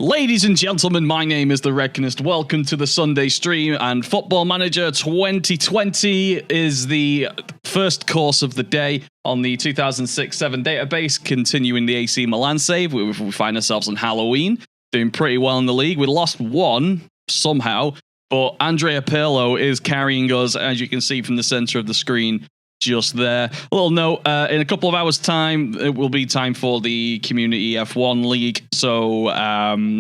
Ladies and gentlemen, my name is the Recknist. Welcome to the Sunday stream, and Football Manager 2020 is the first course of the day on the 2006-7 database, continuing the AC Milan save. We find ourselves on Halloween, doing pretty well in the league. We lost one somehow, but Andrea Pirlo is carrying us, as you can see from the center of the screen, just there. A little note, in a couple of hours' time, it will be time for the Community F1 League, so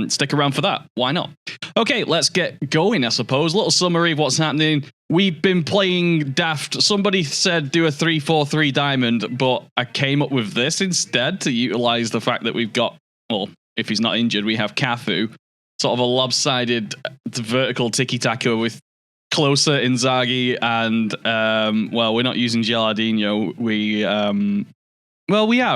stick around for that. Why not? Okay, let's get going, I suppose. A little summary of what's happening. We've been playing daft. Somebody said do a 3-4-3 diamond, but I came up with this instead to utilize the fact that we've got, well, if he's not injured, we have Cafu, sort of a lopsided vertical tiki-taka with Closer, Inzaghi, and well, we're not using Gilardino. We are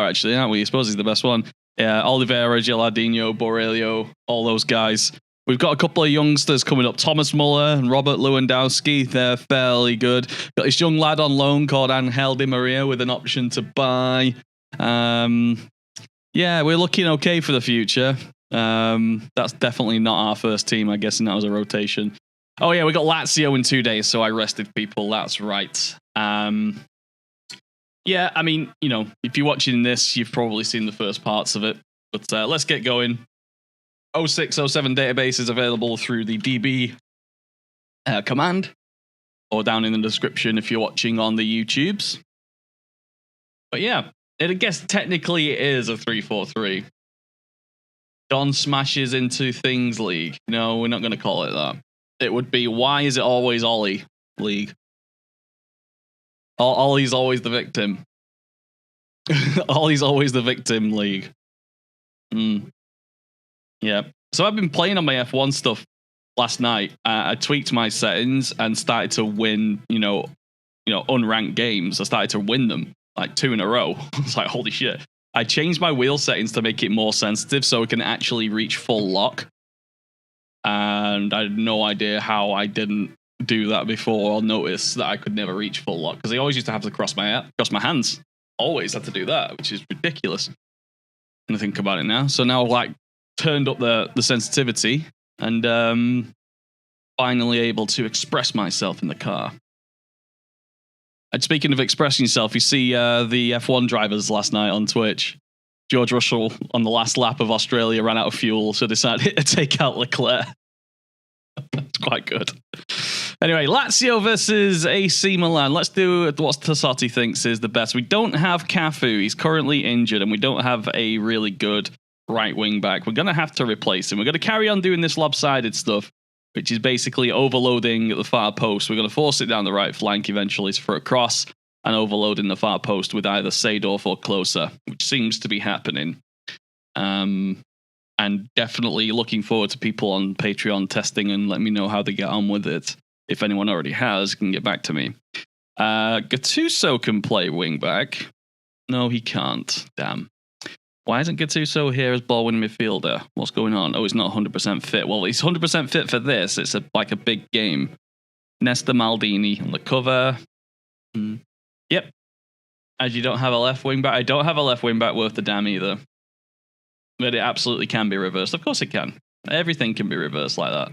actually, aren't we? I suppose he's the best one. Yeah, Oliveira, Gilardino, Borrelio, all those guys. We've got a couple of youngsters coming up, Thomas Muller and Robert Lewandowski. They're fairly good. Got this young lad on loan called Angel Di Maria with an option to buy. Yeah, we're looking okay for the future. That's definitely not our first team. I'm guessing that was a rotation. Oh yeah, we got Lazio in 2 days, so I rested people. That's right. Yeah, I mean, you know, if you're watching this, you've probably seen the first parts of it. But let's get going. 0607 database is available through the DB command, or down in the description if you're watching on the YouTubes. But yeah, I guess technically it is a 3-4-3. Don smashes into things league. No, we're not going to call it that. It would be, why is it always Ollie league? Ollie's always the victim. Ollie's always the victim league. Yeah. So I've been playing on my F1 stuff last night. I tweaked my settings and started to win, you know, unranked games. I started to win them like 2 in a row. It's like, holy shit. I changed my wheel settings to make it more sensitive so it can actually reach full lock. And I had no idea how I didn't do that before or notice that I could never reach full lock, because I always used to have to cross my hands. Always had to do that, which is ridiculous when I think about it now. So now I've like turned up the sensitivity and finally able to express myself in the car. And speaking of expressing yourself, you see the F1 drivers last night on Twitch. George Russell, on the last lap of Australia, ran out of fuel, so decided to take out Leclerc. It's quite good. Anyway, Lazio versus AC Milan. Let's do what Tassotti thinks is the best. We don't have Cafu. He's currently injured, and we don't have a really good right wing back. We're going to have to replace him. We're going to carry on doing this lopsided stuff, which is basically overloading the far post. We're going to force it down the right flank eventually for a cross, and overloading the far post with either Seedorf or Closer, which seems to be happening. And definitely looking forward to people on Patreon testing and let me know how they get on with it. If anyone already has, can get back to me. Gattuso can play wingback. No, he can't. Damn. Why isn't Gattuso here as ball-winning midfielder? What's going on? Oh, he's not 100% fit. Well, he's 100% fit for this. It's like a big game. Nesta Maldini on the cover. Yep. As you don't have a left wing back. I don't have a left wing back worth the damn either. But it absolutely can be reversed. Of course it can. Everything can be reversed like that.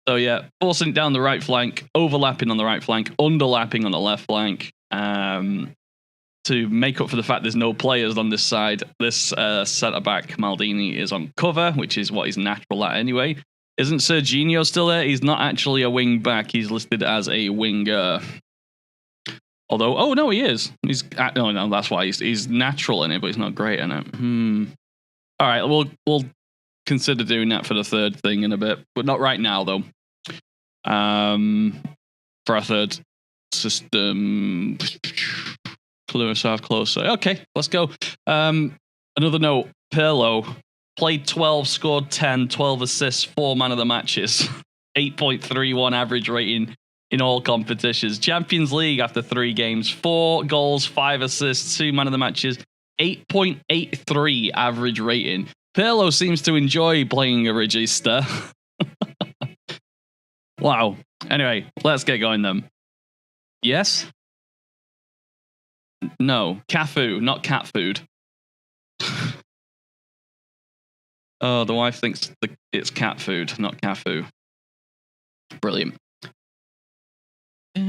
So yeah, forcing it down the right flank, overlapping on the right flank, underlapping on the left flank. To make up for the fact there's no players on this side, this centre-back Maldini is on cover, which is what he's natural at anyway. Isn't Serginho still there? He's not actually a wing back. He's listed as a winger. Although, oh no, he is. He's no, that's why he's natural in it, but he's not great in it. All right, we'll consider doing that for the third thing in a bit, but not right now though. For our third system, closer. Okay, let's go. Another note: Pirlo played 12, scored 10, 12 assists, 4 man of the matches, 8.31 average rating in all competitions. Champions League after 3 games, 4 goals, 5 assists, 2 man of the matches, 8.83 average rating. Pirlo seems to enjoy playing a regista. Wow. Anyway, let's get going then. Yes? No. Cafu, not cat food. Oh, the wife thinks it's cat food, not cafu. Brilliant. Who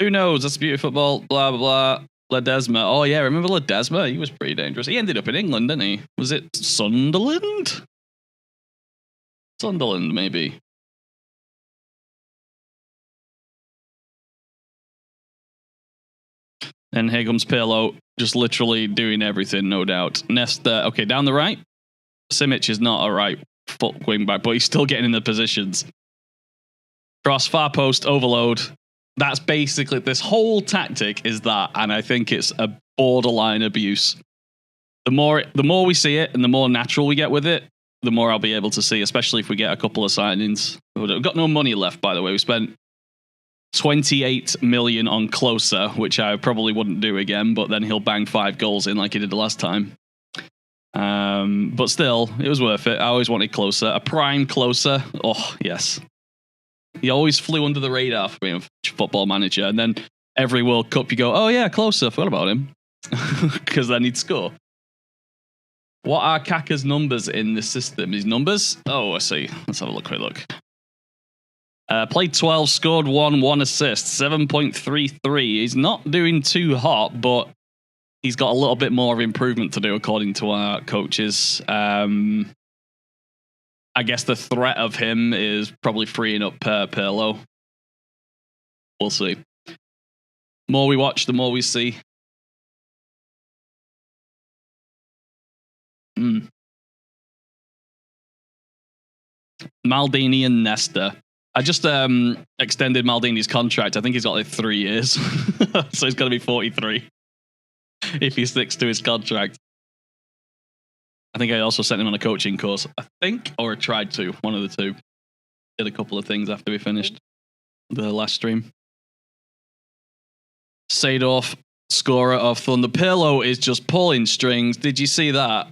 knows? That's the beauty of football. Blah, blah, blah. Ledesma. Oh, yeah. Remember Ledesma? He was pretty dangerous. He ended up in England, didn't he? Was it Sunderland? Sunderland, maybe. And here comes Pirlo, just literally doing everything, no doubt. Nesta, okay, down the right. Simic is not a right foot wing back, but he's still getting in the positions. Cross, far post, overload. That's basically, this whole tactic is that, and I think it's a borderline abuse. The more we see it and the more natural we get with it, the more I'll be able to see, especially if we get a couple of signings. We've got no money left, by the way. We spent 28 million on Closer, which I probably wouldn't do again, but then he'll bang 5 goals in like he did the last time. But still, it was worth it. I always wanted Closer. A prime Closer. Oh, yes. He always flew under the radar for being a football manager. And then every World Cup you go, oh yeah, Closer, forgot about him. Because then he'd score. What are Kaka's numbers in this system? His numbers? Oh, I see. Let's have a quick look. Played 12, scored 1 assist, 7.33. He's not doing too hot, but he's got a little bit more of improvement to do, according to our coaches. I guess the threat of him is probably freeing up Pirlo. We'll see. The more we watch, the more we see. Maldini and Nesta. I just extended Maldini's contract. I think he's got like 3 years. So he's going to be 43 if he sticks to his contract. I think I also sent him on a coaching course, I think, or I tried to. One of the two. Did a couple of things after we finished the last stream. Seedorf, scorer of Thunder. Pirlo is just pulling strings. Did you see that?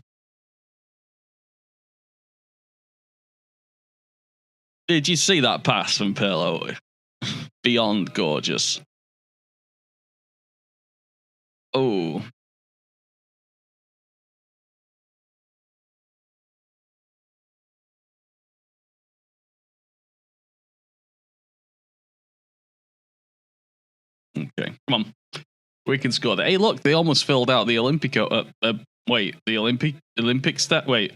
Did you see that pass from Pirlo? Beyond gorgeous. Oh. Okay, come on. We can score that. Hey, look, they almost filled out the Olympico. Wait, the Olympic stat. Wait,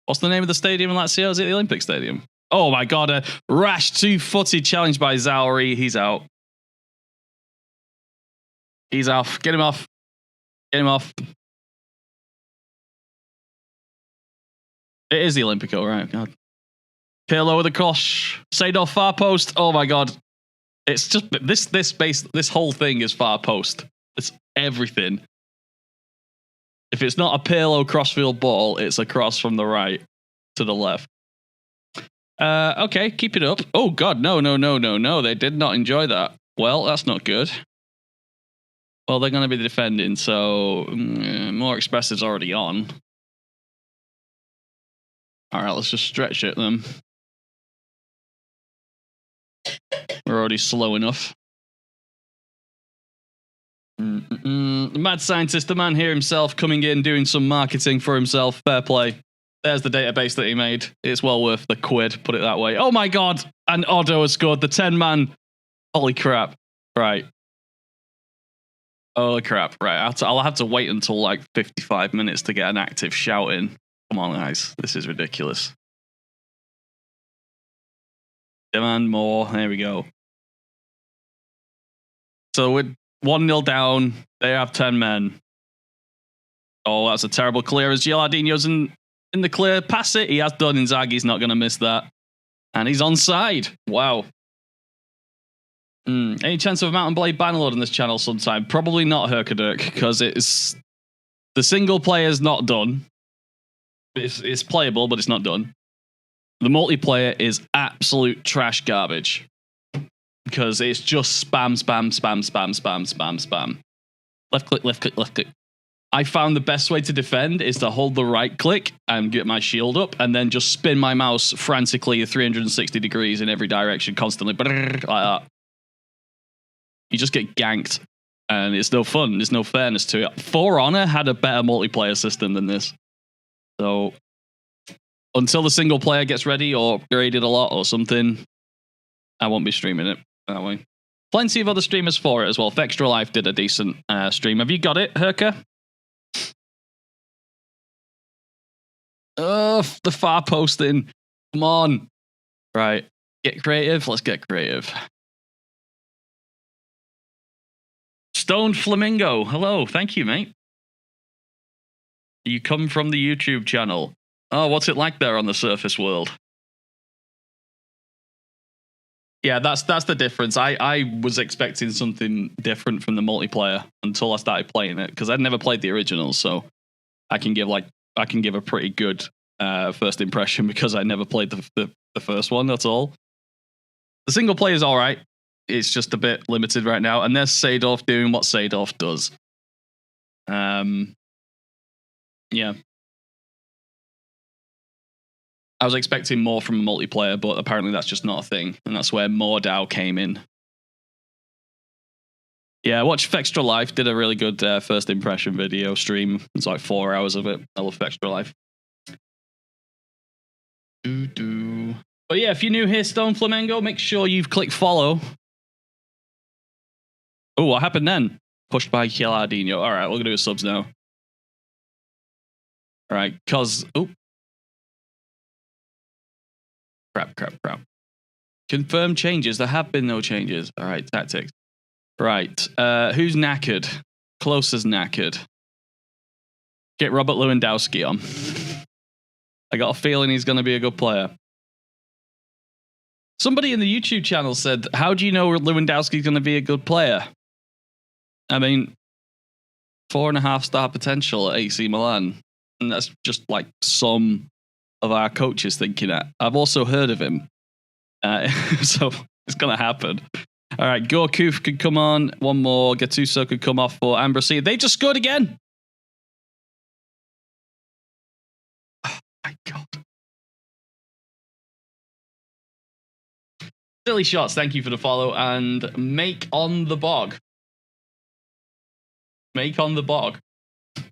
what's the name of the stadium in Lazio? Is it the Olympic Stadium? Oh my God, a rash 2-footed challenge by Zauri. He's out. He's off. Get him off. Get him off. It is the Olympico, right? God. Pirlo with a cross. Seedorf far post. Oh my God. It's just this whole thing is far post. It's everything. If it's not a Pirlo crossfield ball, it's a cross from the right to the left. Okay, keep it up. Oh God, no. They did not enjoy that. Well, that's not good. Well, they're going to be defending, so more expressive's already on. All right, let's just stretch it then. We're already slow enough. The mad scientist, the man here himself, coming in, doing some marketing for himself. Fair play. There's the database that he made. It's well worth the quid, put it that way. Oh my God! And Otto has scored the 10-man. Holy crap. Right. Holy crap. Right. I'll have to wait until like 55 minutes to get an active shout in. Come on, guys. This is ridiculous. Demand more. There we go. So we're 1-0 down. They have 10 men. Oh, that's a terrible clear as Gilardino's in the clear. Pass it. He has done. Inzaghi's not going to miss that. And he's onside. Wow. Any chance of a Mountain Blade Bannerlord on this channel sometime? Probably not, Herkadurk, because it's the single player is not done. It's playable, but it's not done. The multiplayer is absolute trash garbage because it's just spam. Left click. I found the best way to defend is to hold the right click and get my shield up and then just spin my mouse frantically 360 degrees in every direction constantly. Like that. You just get ganked. And it's no fun. There's no fairness to it. For Honor had a better multiplayer system than this. So until the single player gets ready or upgraded a lot or something, I won't be streaming it that way. Plenty of other streamers for it as well. Extra Life did a decent stream. Have you got it, Herka? The far posting. Come on. Right. Get creative. Let's get creative. Stone Flamingo. Hello. Thank you, mate. You come from the YouTube channel. Oh, what's it like there on the surface world? Yeah, that's the difference. I was expecting something different from the multiplayer until I started playing it, because I'd never played the original, so I can give a pretty good first impression because I never played the first one. That's all. The single player is all right. It's just a bit limited right now, and there's Sadorf doing what Sadorf does. Yeah. I was expecting more from a multiplayer, but apparently that's just not a thing, and that's where Mordau came in. Yeah, watch Extra Life did a really good first impression video stream. It's like 4 hours of it. I love Extra Life. But yeah, if you're new here, Stone Flamengo, make sure you've clicked follow. Oh, what happened then? Pushed by Chialardino. All right, we're gonna do subs now. All right, cause crap. Confirm changes. There have been no changes. All right, tactics. Right. Who's knackered? Close as knackered. Get Robert Lewandowski on. I got a feeling he's going to be a good player. Somebody in the YouTube channel said, how do you know Lewandowski's going to be a good player? I mean, 4.5-star potential at AC Milan. And that's just like some of our coaches thinking that. I've also heard of him. So it's going to happen. All right, Gorkuf could come on. One more. Gattuso could come off for Ambrosini. They just scored again. Oh, my God. Silly Shots, thank you for the follow. And Make on the Bog. Make on the Bog.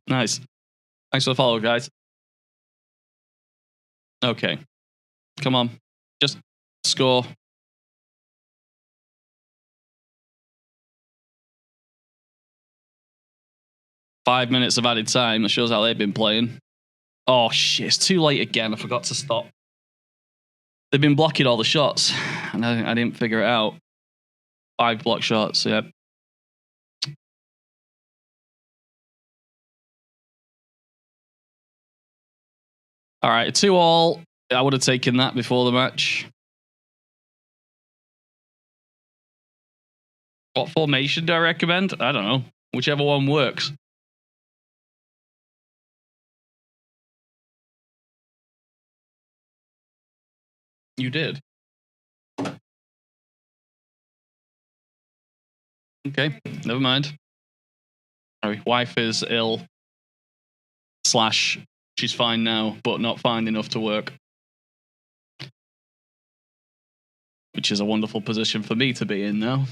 Nice. Thanks for the follow, guys. Okay. Come on. Just score. Five minutes of added time. That shows how they've been playing. Oh, shit. It's too late again. I forgot to stop. They've been blocking all the shots, and I didn't figure it out. 5 block shots, yep. All right, 2-2. I would have taken that before the match. What formation do I recommend? I don't know. Whichever one works. You did. Okay, never mind. Sorry, wife is ill. / she's fine now, but not fine enough to work. Which is a wonderful position for me to be in now.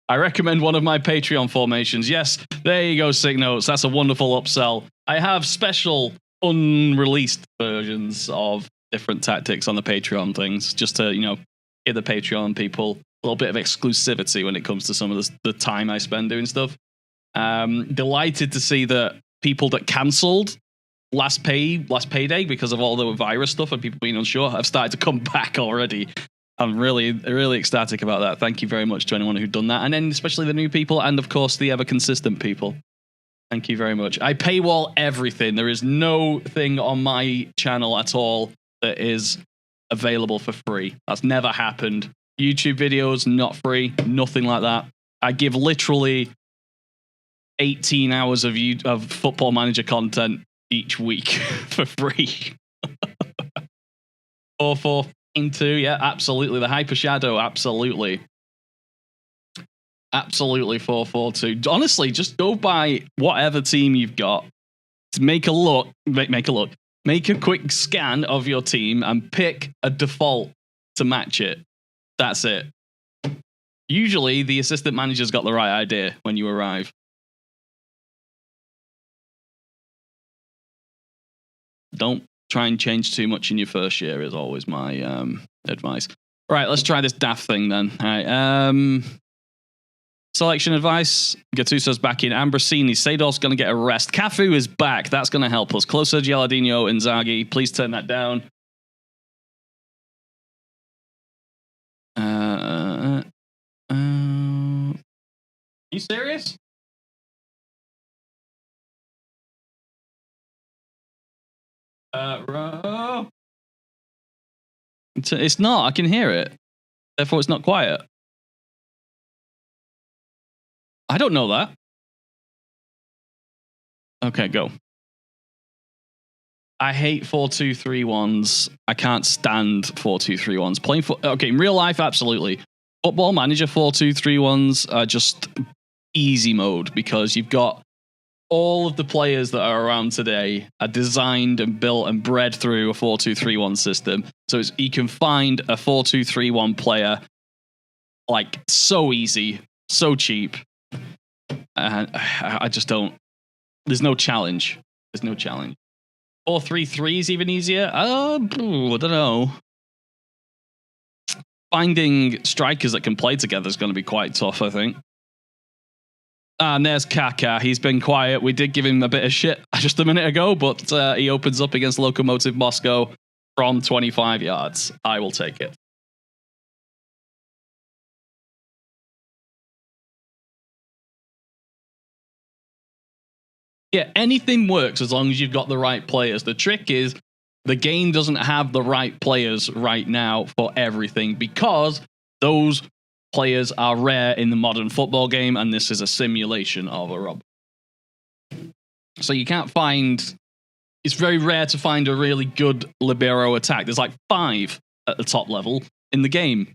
I recommend one of my Patreon formations. Yes, there you go, Sick Notes. That's a wonderful upsell. I have special unreleased versions of different tactics on the Patreon things, just to, give the Patreon people a little bit of exclusivity when it comes to some of the time I spend doing stuff. Delighted to see that people that cancelled last payday because of all the virus stuff and people being unsure have started to come back already. I'm really, really ecstatic about that. Thank you very much to anyone who'd done that. And then especially the new people and, of course, the ever-consistent people. Thank you very much. I paywall everything. There is no thing on my channel at all that is available for free. That's never happened. YouTube videos, not free. Nothing like that. I give literally 18 hours of Football Manager content each week for free. 4-4-2, yeah, absolutely. The Hyper Shadow, absolutely. Absolutely 4-4-2. Honestly, just go by whatever team you've got. To make a look. Make a quick scan of your team and pick a default to match it. That's it. Usually, the assistant manager's got the right idea when you arrive. Don't try and change too much in your first year is always my advice. Right, let's try this daft thing then. All right. Selection advice. Gattuso's back in. Ambrosini. Seydorf's going to get a rest. Cafu is back. That's going to help us. Closer, Gilardino, Inzaghi. Please turn that down. You serious? It's not. I can hear it. Therefore, it's not quiet. I don't know that. Okay, go. I hate 4-2-3-1s. I can't stand 4-2-3-1s. Playing okay, in real life, absolutely. Football Manager 4-2-3-1s are just easy mode because you've got all of the players that are around today are designed and built and bred through a 4-2-3-1 system. So you can find a 4-2-3-1 player like so easy, so cheap. And I just don't. There's no challenge. 4-3-3 is even easier. I don't know. Finding strikers that can play together is going to be quite tough, I think. And there's Kaká. He's been quiet. We did give him a bit of shit just a minute ago, but he opens up against Lokomotiv Moscow from 25 yards. I will take it. Yeah, anything works as long as you've got the right players. The trick is the game doesn't have the right players right now for everything because those players are rare in the modern football game, and this is a simulation of a robbery. So you can't find... It's very rare to find a really good libero attack. There's like 5 at the top level in the game.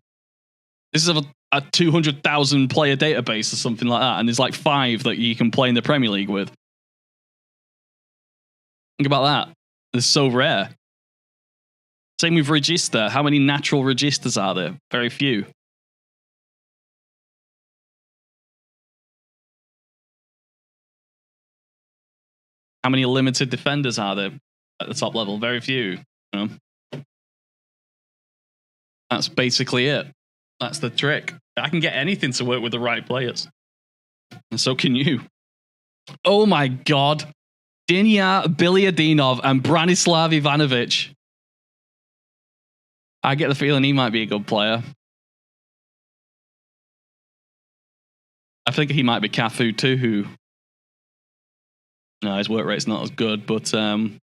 This is a 200,000 player database or something like that, and there's like 5 that you can play in the Premier League with. Think about that. They're so rare. Same with Regista. How many natural Registas are there? Very few. How many limited defenders are there at the top level? Very few. You know? That's basically it. That's the trick. I can get anything to work with the right players. And so can you. Oh my God. Dinya Bilyadinov and Branislav Ivanovic. I get the feeling he might be a good player. I think he might be Cafu too, who... No, his work rate's not as good, but don't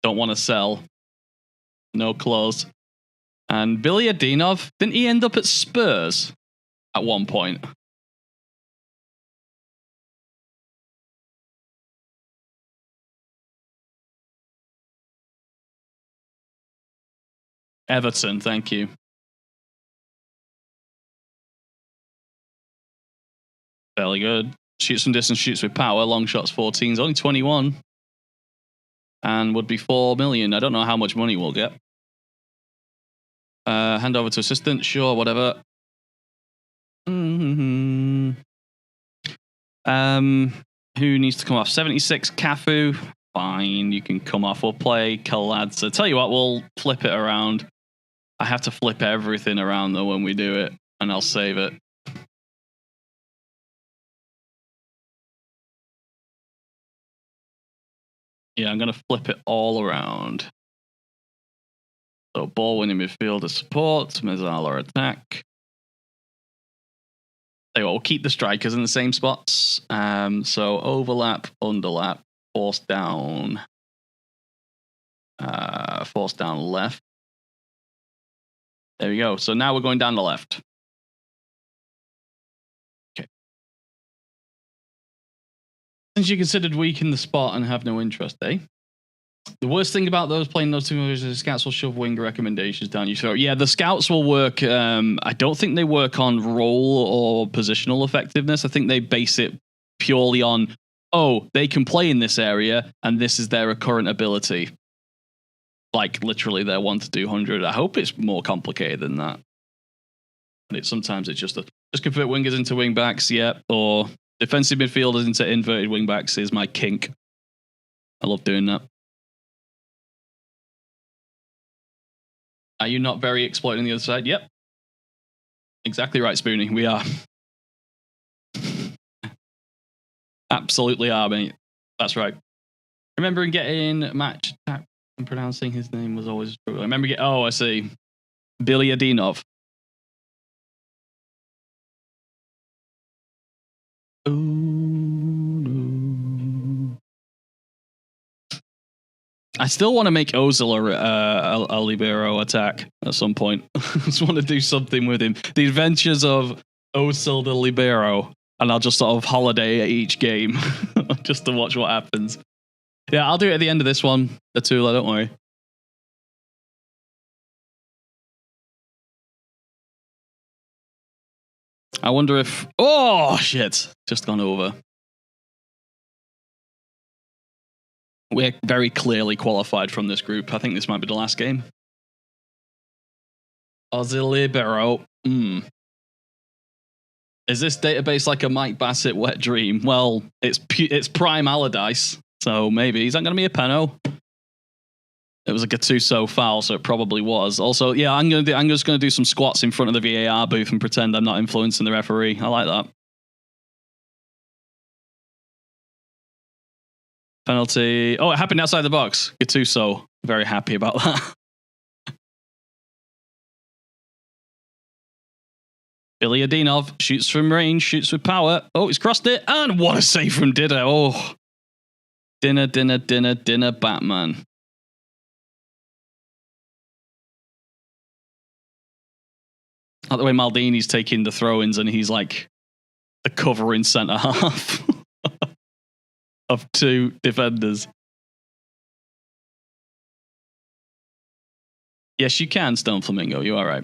want to sell. No close. And Bilyadinov, didn't he end up at Spurs at one point? Everton, thank you. Fairly good. Shoots from distance, shoots with power. Long shots 14. He's only 21. And would be 4 million. I don't know how much money we'll get. Hand over to assistant. Sure, whatever. Mm-hmm. Who needs to come off? 76 Cafu. Fine, you can come off. We'll play Kaladze. Tell you what, we'll flip it around. I have to flip everything around though when we do it, and I'll save it. Yeah, I'm going to flip it all around. So ball winning midfielder support, Mezzala attack. Tell you what, we'll keep the strikers in the same spots. So overlap, underlap, force down left. There we go. So now we're going down the left. Okay. Since you considered weak in the spot and have no interest, eh? The worst thing about those playing those two moves is scouts will shove wing recommendations down your throat. Yeah, the scouts will work. I don't think they work on role or positional effectiveness. I think they base it purely on, oh, they can play in this area and this is their current ability. Like literally their 1 to 200. I hope it's more complicated than that. And sometimes it's just convert wingers into wing backs, yeah, or defensive midfielders into inverted wing backs is my kink. I love doing that. Are you not very exploiting the other side? Yep. Exactly right, Spoonie. We are. Absolutely are, mate. That's right. Remembering getting match tap and pronouncing his name was always true. I remember getting. Oh, I see. Billy Adinov. Ooh. I still want to make Ozil a libero attack at some point. I just want to do something with him. The Adventures of Ozil the libero, and I'll just sort of holiday at each game just to watch what happens. Yeah, I'll do it at the end of this one. The Tula, don't worry. I wonder if... Oh, shit. Just gone over. We're very clearly qualified from this group. I think this might be the last game. Ozil libero. Is this database like a Mike Bassett wet dream? Well, it's prime Allardyce, so maybe. He's not going to be a penno. It was a Gattuso foul, so it probably was. Also, yeah, I'm just going to do some squats in front of the VAR booth and pretend I'm not influencing the referee. I like that. Penalty. Oh, it happened outside the box. Gattuso. Very happy about that. Billy Adinov shoots from range, shoots with power. Oh, he's crossed it. And what a save from Dinner. Oh. Dinner, Batman. Like the way Maldini's taking the throw-ins and he's like the covering centre half of two defenders. Yes, you can, Stone Flamingo. You are right.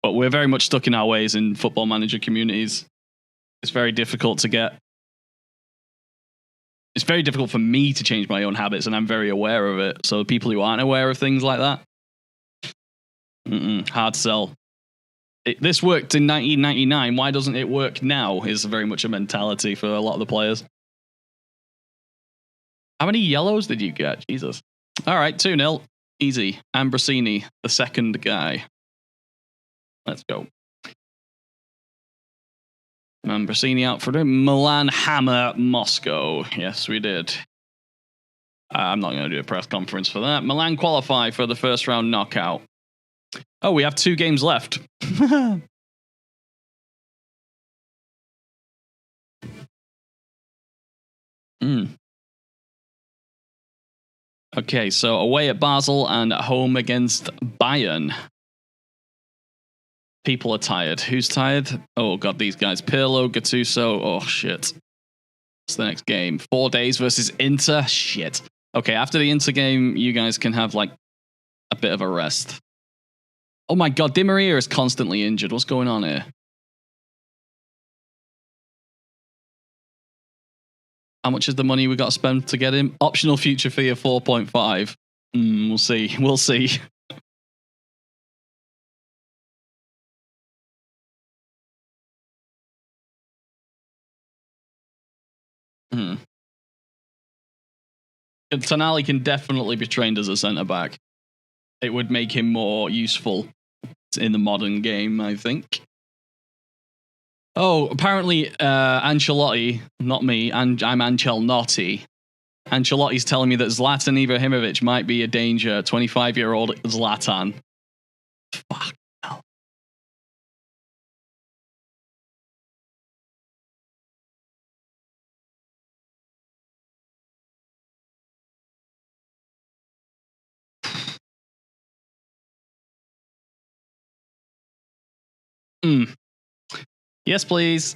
But we're very much stuck in our ways in football manager communities. It's very difficult to get. It's very difficult for me to change my own habits, and I'm very aware of it. So people who aren't aware of things like that, hard sell. This worked in 1999. Why doesn't it work now? Is very much a mentality for a lot of the players. How many yellows did you get? Jesus. All right, 2-0. Easy. Ambrosini, the second guy. Let's go. Ambrosini out for the Milan Hammer Moscow. Yes, we did. I'm not going to do a press conference for that. Milan qualify for the first round knockout. Oh, we have 2 games left. Okay, so away at Basel and at home against Bayern. People are tired. Who's tired? Oh, God, these guys. Pirlo, Gattuso. Oh, shit. What's the next game? 4 days versus Inter? Shit. Okay, after the Inter game, you guys can have, like, a bit of a rest. Oh, my God. Di Maria is constantly injured. What's going on here? How much is the money we got to spend to get him? Optional future fee of 4.5. We'll see. We'll see. Tonali can definitely be trained as a centre-back. It would make him more useful in the modern game, I think. Oh, apparently Ancelotti, not me, and I'm Ancelnotti. Ancelotti's telling me that Zlatan Ibrahimovic might be a danger. 25-year-old Zlatan. Fuck hell. Yes, please.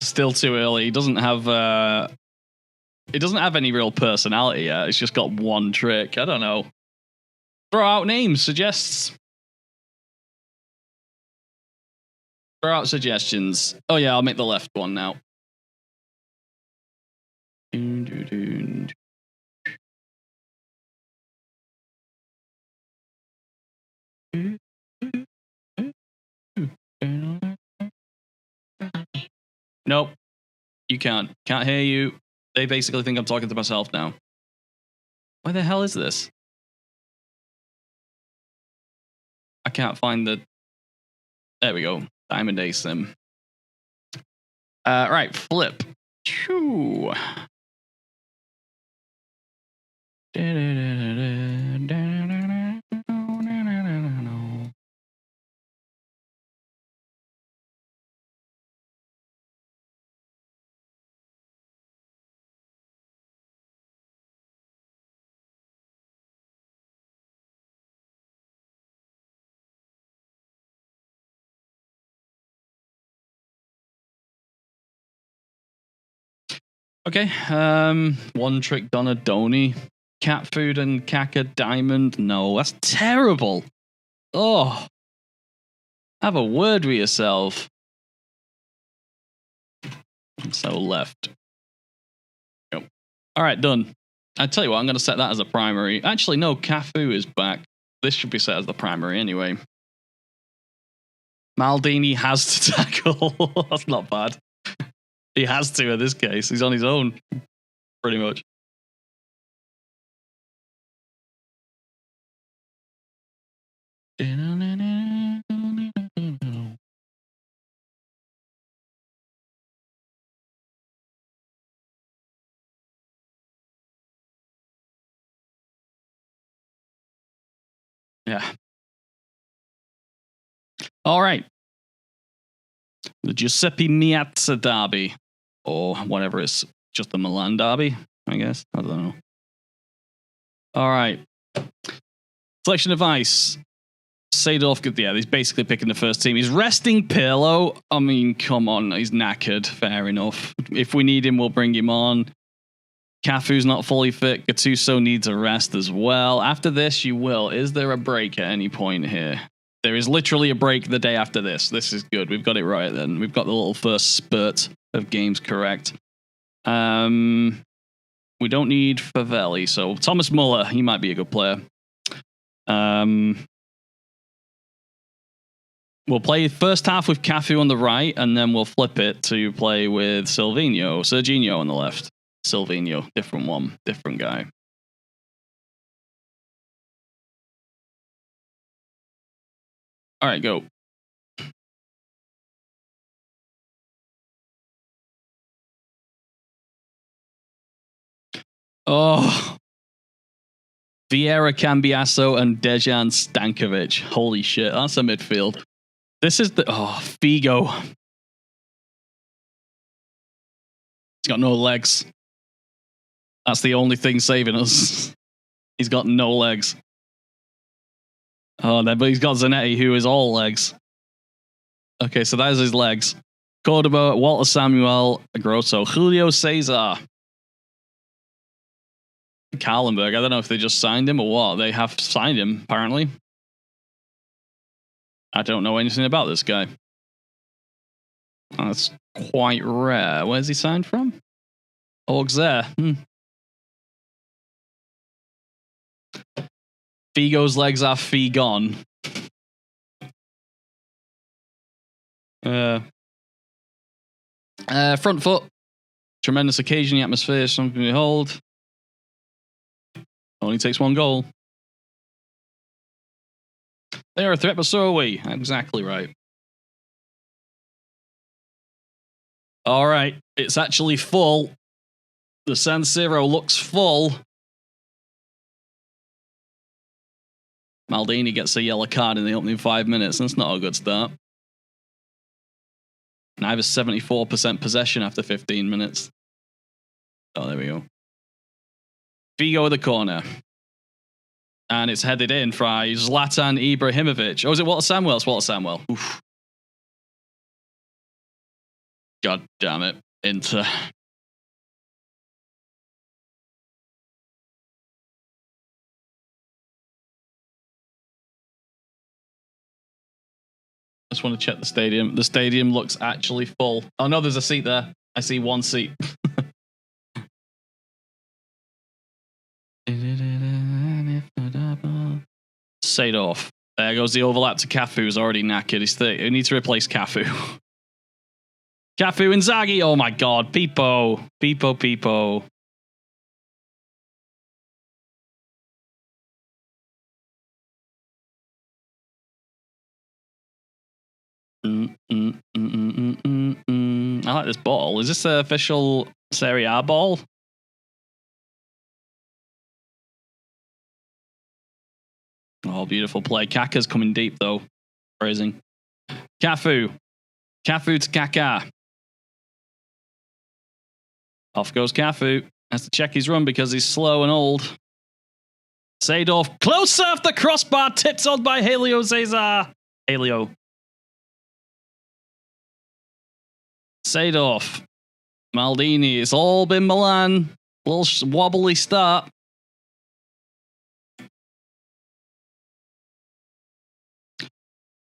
Still too early. He doesn't have any real personality yet. It's just got one trick. I don't know. Throw out names, suggests. Throw out suggestions. Oh yeah, I'll make the left one now. Nope. You can't. Can't hear you. They basically think I'm talking to myself now. Where the hell is this? I can't find the... There we go. Diamond Ace Sim. Right, flip. Choo. Okay, one trick Donna Donny. Cat food and Kaka Diamond. No, that's terrible. Oh. Have a word with yourself. So left. Yep. All right, done. I tell you what, I'm going to set that as a primary. Actually, no, Cafu is back. This should be set as the primary anyway. Maldini has to tackle. That's not bad. He has to in this case. He's on his own, pretty much. Yeah. All right. The Giuseppe Meazza derby, or whatever it's just the Milan derby, I guess. I don't know. All right. Selection device. Seedorf, yeah, he's basically picking the first team. He's resting Pirlo. I mean, come on, he's knackered. Fair enough. If we need him, we'll bring him on. Cafu's not fully fit. Gattuso needs a rest as well. After this, you will. Is there a break at any point here? There is literally a break the day after this. This is good. We've got it right then. We've got the little first spurt of games correct. We don't need Favelli, so Thomas Muller, he might be a good player. We'll play first half with Cafu on the right, and then we'll flip it to play with Serginho on the left. Silvino, different one, different guy. All right, go. Oh. Vieira, Cambiasso, and Dejan Stankovic. Holy shit, that's a midfield. This is the... Oh, Figo. He's got no legs. That's the only thing saving us. He's got no legs. Oh, but he's got Zanetti, who is all legs. Okay, so that is his legs. Cordoba, Walter Samuel, Grosso, Julio Cesar. Kallenberg, I don't know if they just signed him or what. They have signed him, apparently. I don't know anything about this guy. That's quite rare. Where's he signed from? Auxerre. Figo's legs are Figon. Front foot. Tremendous occasion, the atmosphere, something to behold. Only takes one goal. They are a threat, but so are we. Exactly right. All right. It's actually full. The San Siro looks full. Maldini gets a yellow card in the opening 5 minutes. That's not a good start. And I have a 74% possession after 15 minutes. Oh, there we go. Figo with the corner. And it's headed in by Zlatan Ibrahimovic. Oh, is it Walter Samuel? It's Walter Samuel. Oof. God damn it. Inter. I just want to check the stadium. The stadium looks actually full. Oh, no, there's a seat there. I see one seat. Seedorf. There goes the overlap to Cafu, who's already knackered. We need to replace Cafu. Cafu, Inzaghi. Oh my God. Pipo. Pipo. I like this ball. Is this the official Serie A ball? Oh, beautiful play. Kaka's coming deep, though. Phrasing. Cafu. Cafu to Kaka. Off goes Cafu. Has to check his run because he's slow and old. Seedorf. Close off the crossbar. Tipped on by Helio Cesar. Helio. Seedorf. Maldini. It's all been Milan. A little wobbly start.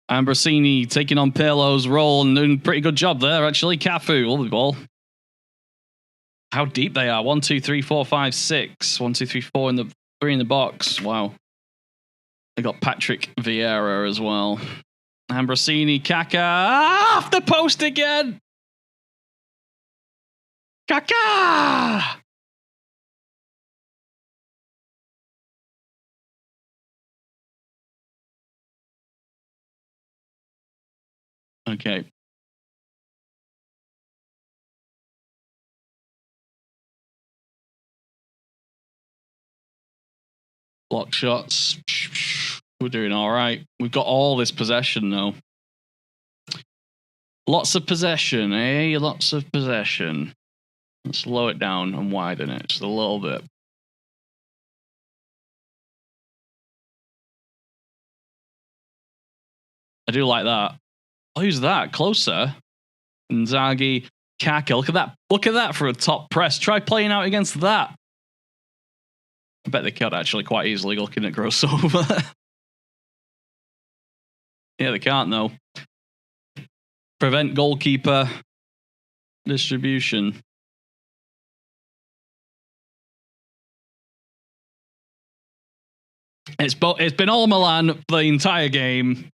Ambrosini taking on Pirlo's role and doing a pretty good job there, actually. Cafu, all the ball. How deep they are. 1, 2, 3, 4, 5, 6. 1, 2, 3, 4 in the 3 in the box. Wow. They got Patrick Vieira as well. Ambrosini, Kaka. Off the post again. Kaka! Okay. Block shots. We're doing all right. We've got all this possession, though. Lots of possession, eh? Lots of possession. Let's slow it down and widen it just a little bit. I do like that. Oh, who's that? Closer. Inzaghi, Kaka. Look at that. Look at that for a top press. Try playing out against that. I bet they could actually quite easily looking at Grosso. Yeah, they can't though. Prevent goalkeeper distribution. It's been all Milan for the entire game.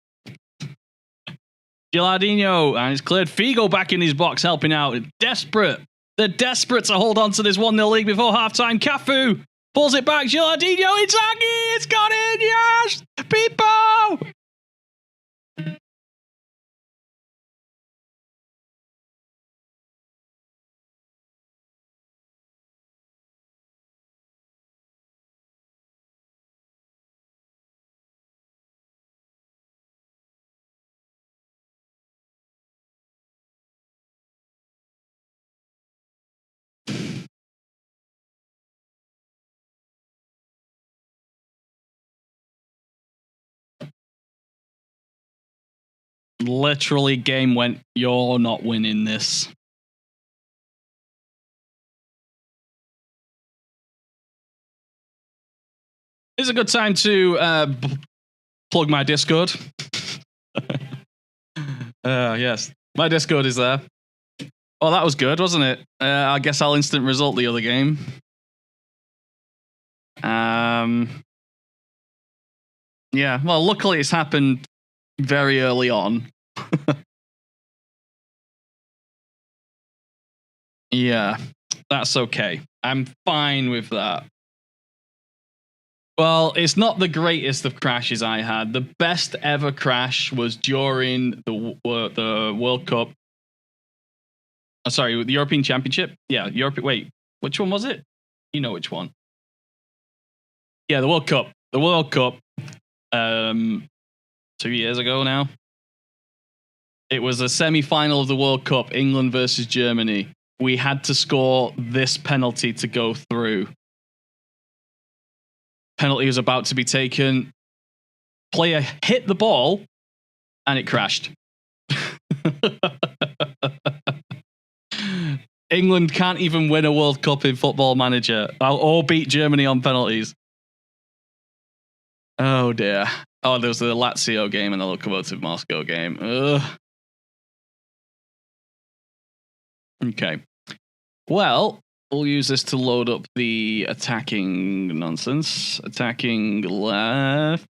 Gilardino, and it's cleared. Figo back in his box helping out. Desperate. They're desperate to hold on to this 1-0 lead before halftime. Cafu pulls it back. Gilardino, Inzaghi, it's got in. Yes! Pipo! Literally, game went, you're not winning this. It's a good time to plug my Discord. Yes, my Discord is there. Oh, that was good, wasn't it? I guess I'll instant result the other game. Yeah, well, luckily it's happened very early on. Yeah, that's okay. I'm fine with that. Well, it's not the greatest of crashes I had. The best ever crash was during the World Cup. Sorry, the European Championship. Yeah, Wait, which one was it? You know which one. Yeah, the World Cup. The World Cup. 2 years ago now. It was a semi-final of the World Cup, England versus Germany. We had to score this penalty to go through. Penalty was about to be taken. Player hit the ball and it crashed. England can't even win a World Cup in Football Manager or beat Germany on penalties. Oh dear. Oh, there was the Lazio game and the Lokomotiv Moscow game. Ugh. Okay. Well, we'll use this to load up the attacking nonsense. Attacking left.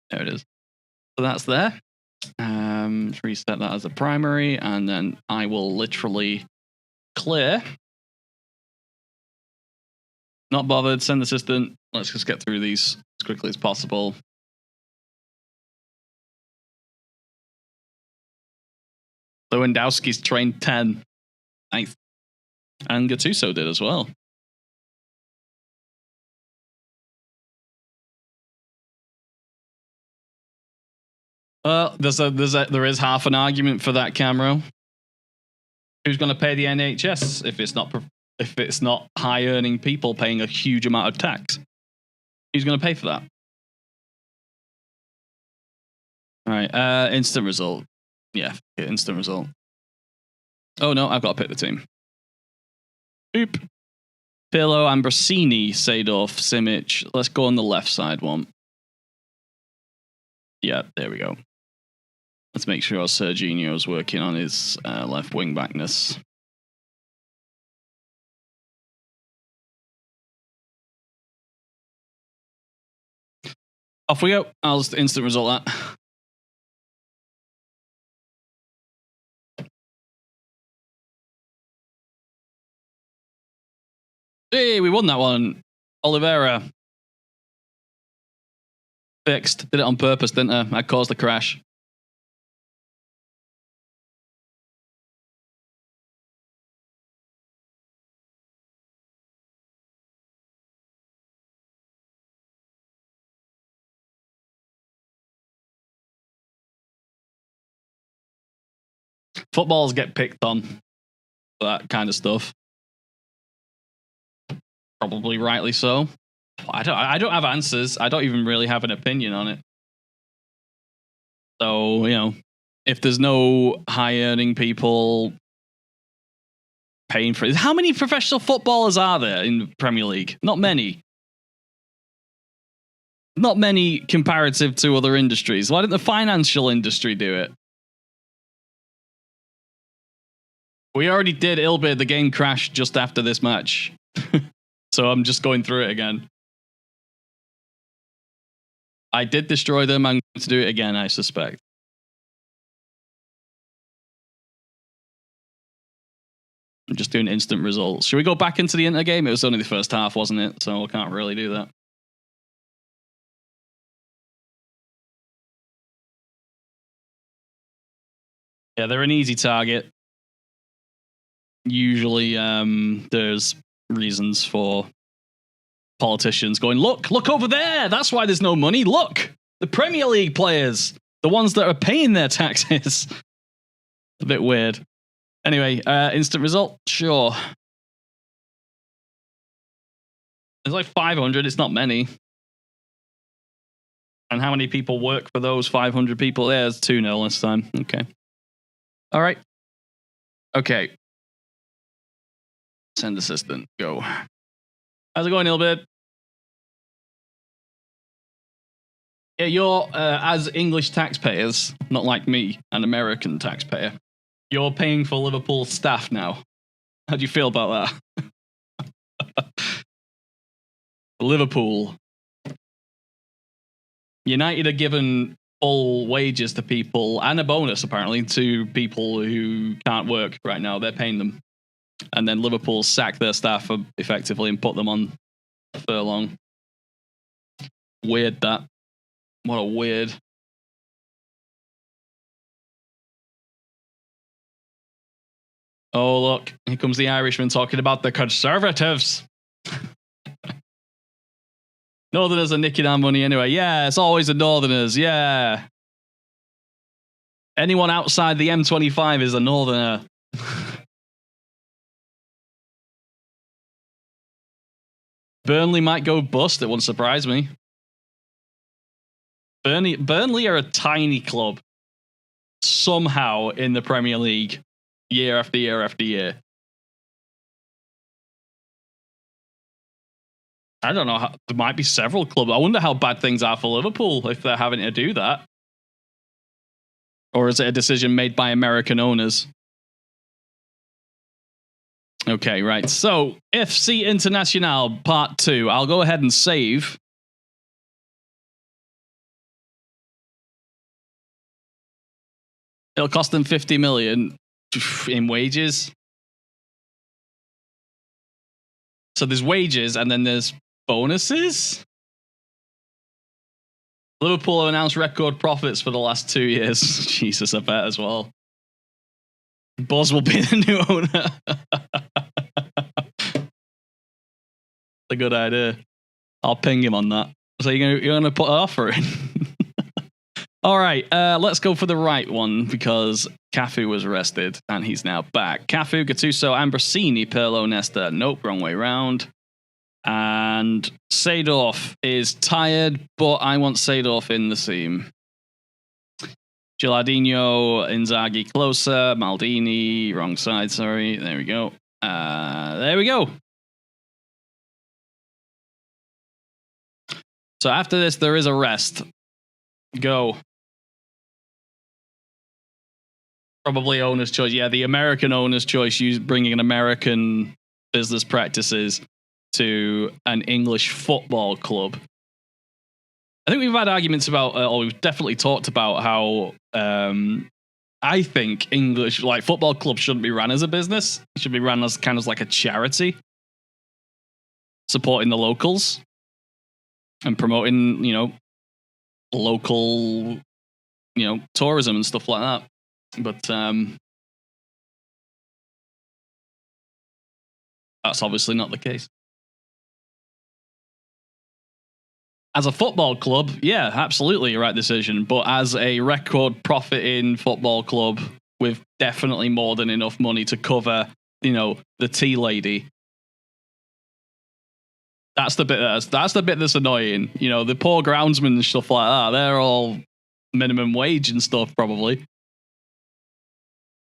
There it is. So that's there. Reset that as a primary, and then I will literally clear. Not bothered. Send assistant. Let's just get through these as quickly as possible. Lewandowski's trained 10. Nice. And Gattuso did as well. Well, there is half an argument for that, Camero. Who's going to pay the NHS if it's not high earning people paying a huge amount of tax? Who's going to pay for that? All right, instant result. Yeah, instant result. Oh no, I've got to pick the team. Oop. Pirlo, Ambrosini, Seedorf, Simic. Let's go on the left side one. Yeah, there we go. Let's make sure Serginho's working on his left wing backness. Off we go. I'll just instant result that. Hey, we won that one. Oliveira. Fixed. Did it on purpose, didn't I? I caused the crash. Footballs get picked on for that kind of stuff. Probably rightly so. I don't have answers. I don't even really have an opinion on it. So, if there's no high earning people paying for it. How many professional footballers are there in the Premier League? Not many. Not many comparative to other industries. Why didn't the financial industry do it? We already did Ilbid. The game crashed just after this match. So I'm just going through it again. I did destroy them. I'm going to do it again, I suspect. I'm just doing instant results. Should we go back into the Inter game? It was only the first half, wasn't it? So I can't really do that. Yeah, they're an easy target. Usually there's reasons for politicians going, look over there. That's why there's no money. Look, the Premier League players, the ones that are paying their taxes. A bit weird. Anyway, instant result, sure. There's like 500. It's not many. And how many people work for those 500 people? There's 2-0 this time. Okay. All right. Okay. Send assistant. Go. How's it going, Ilbid? Yeah, you're, as English taxpayers, not like me, an American taxpayer, you're paying for Liverpool staff now. How do you feel about that? Liverpool. United are given full wages to people and a bonus, apparently, to people who can't work right now. They're paying them. And then Liverpool sack their staff effectively and put them on furlong. Weird, that. What a weird. Oh, look. Here comes the Irishman talking about the Conservatives. Northerners are nicking our money anyway. Yeah, it's always the Northerners. Yeah. Anyone outside the M25 is a Northerner. Burnley might go bust. It wouldn't surprise me. Burnley are a tiny club. Somehow in the Premier League. Year after year after year. I don't know. There might be several clubs. I wonder how bad things are for Liverpool if they're having to do that. Or is it a decision made by American owners? Okay, right. So, FC Internacional Part 2. I'll go ahead and save. It'll cost them 50 million in wages. So there's wages and then there's bonuses. Liverpool have announced record profits for the last 2 years. Jesus, I bet as well. Buzz will be the new owner. A good idea. I'll ping him on that. So you're gonna put an offer in. All right, let's go for the right one because Cafu was arrested and he's now back. Cafu, Gattuso, Ambrosini, Pirlo, Nesta. Nope, wrong way round. And Seedorf is tired, but I want Seedorf in the team. Gilardino, Inzaghi closer, Maldini, wrong side, sorry. There we go. There we go. So after this, there is a rest. Go. Probably owner's choice. Yeah, the American owner's choice, bringing an American business practices to an English football club. I think we've had arguments about, or we've definitely talked about how I think English, like football clubs, shouldn't be run as a business. It should be run as kind of like a charity, supporting the locals and promoting, local, tourism and stuff like that. But that's obviously not the case. As a football club, yeah, absolutely a right decision. But as a record profiting football club with definitely more than enough money to cover, the tea lady, that's the bit that's annoying. The poor groundsmen and stuff like that, they're all minimum wage and stuff probably.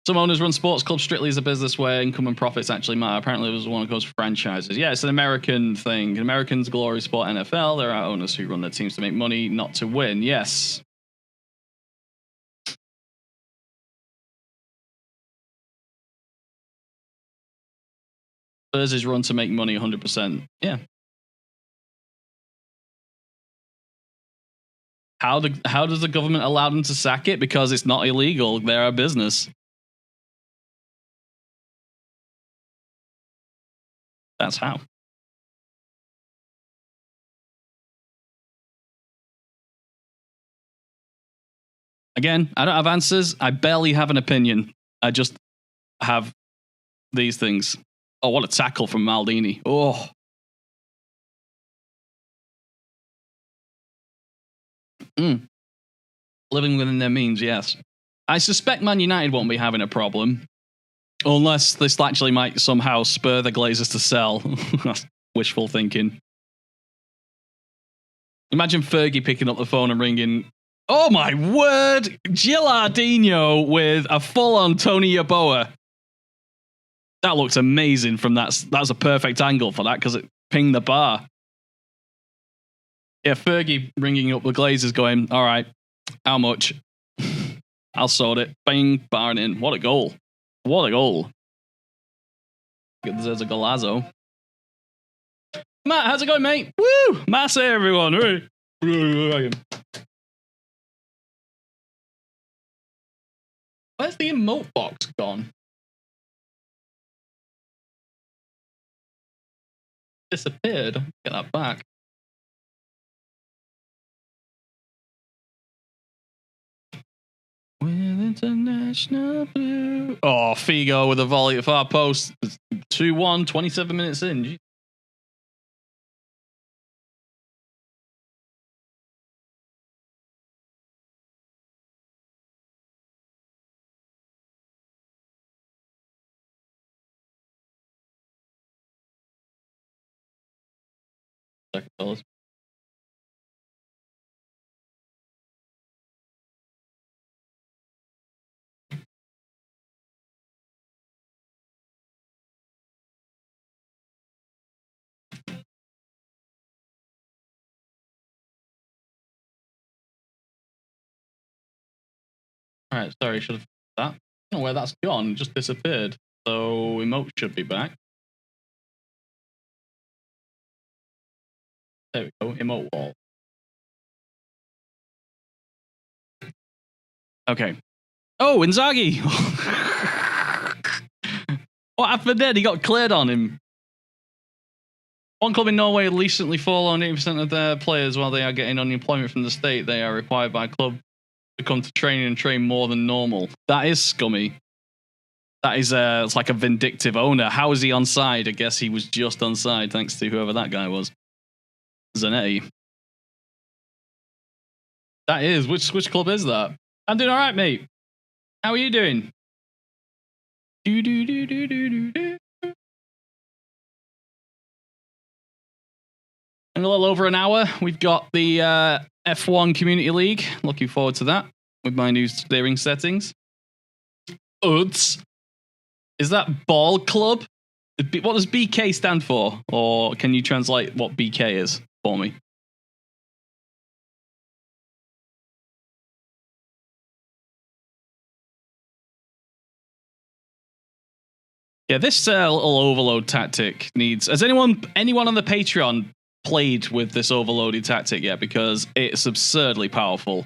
Some owners run sports clubs strictly as a business where income and profits actually matter. Apparently, there's one that goes for franchises. Yeah, it's an American thing. Americans glory sport NFL. There are owners who run their teams to make money, not to win. Yes. Spurs is run to make money 100%. Yeah. How does the government allow them to sack it? Because it's not illegal. They're a business. That's how. Again, I don't have answers. I barely have an opinion. I just have these things. Oh, what a tackle from Maldini. Oh. Living within their means, yes. I suspect Man United won't be having a problem. Unless this actually might somehow spur the Glazers to sell. That's wishful thinking. Imagine Fergie picking up the phone and ringing, oh my word, Gilardino with a full-on Tony Yeboah. That looks amazing from that. That's a perfect angle for that because it pinged the bar. Yeah, Fergie ringing up the Glazers going, all right, how much? I'll sort it. Bang, barring in. What a goal. What a goal. There's a golazo. Matt, how's it going, mate? Woo! Mass everyone. Where's the emote box gone? Disappeared. Get that back. With international blue. Oh, Figo with a volley at far post. 2-1, 27 minutes in. Second fellas. All right, sorry, should have that. I don't know where that's gone. It just disappeared. So emote should be back. There we go. Emote wall. Okay. Oh, Inzaghi. What happened then? He got cleared on him. One club in Norway recently fallen on 80% of their players while they are getting unemployment from the state. They are required by club to come to training and train more than normal. That is scummy. That is it's like a vindictive owner. How is he onside? I guess he was just onside thanks to whoever that guy was. Zanetti. That is. Which club is that? I'm doing all right, mate. How are you doing? Do do do do do do do. In a little over an hour, we've got the F1 Community League. Looking forward to that with my new steering settings. UDS. Is that Ball Club? What does BK stand for? Or can you translate what BK is for me? Yeah, this little overload tactic needs... Has anyone on the Patreon played with this overloaded tactic yet? Because it's absurdly powerful.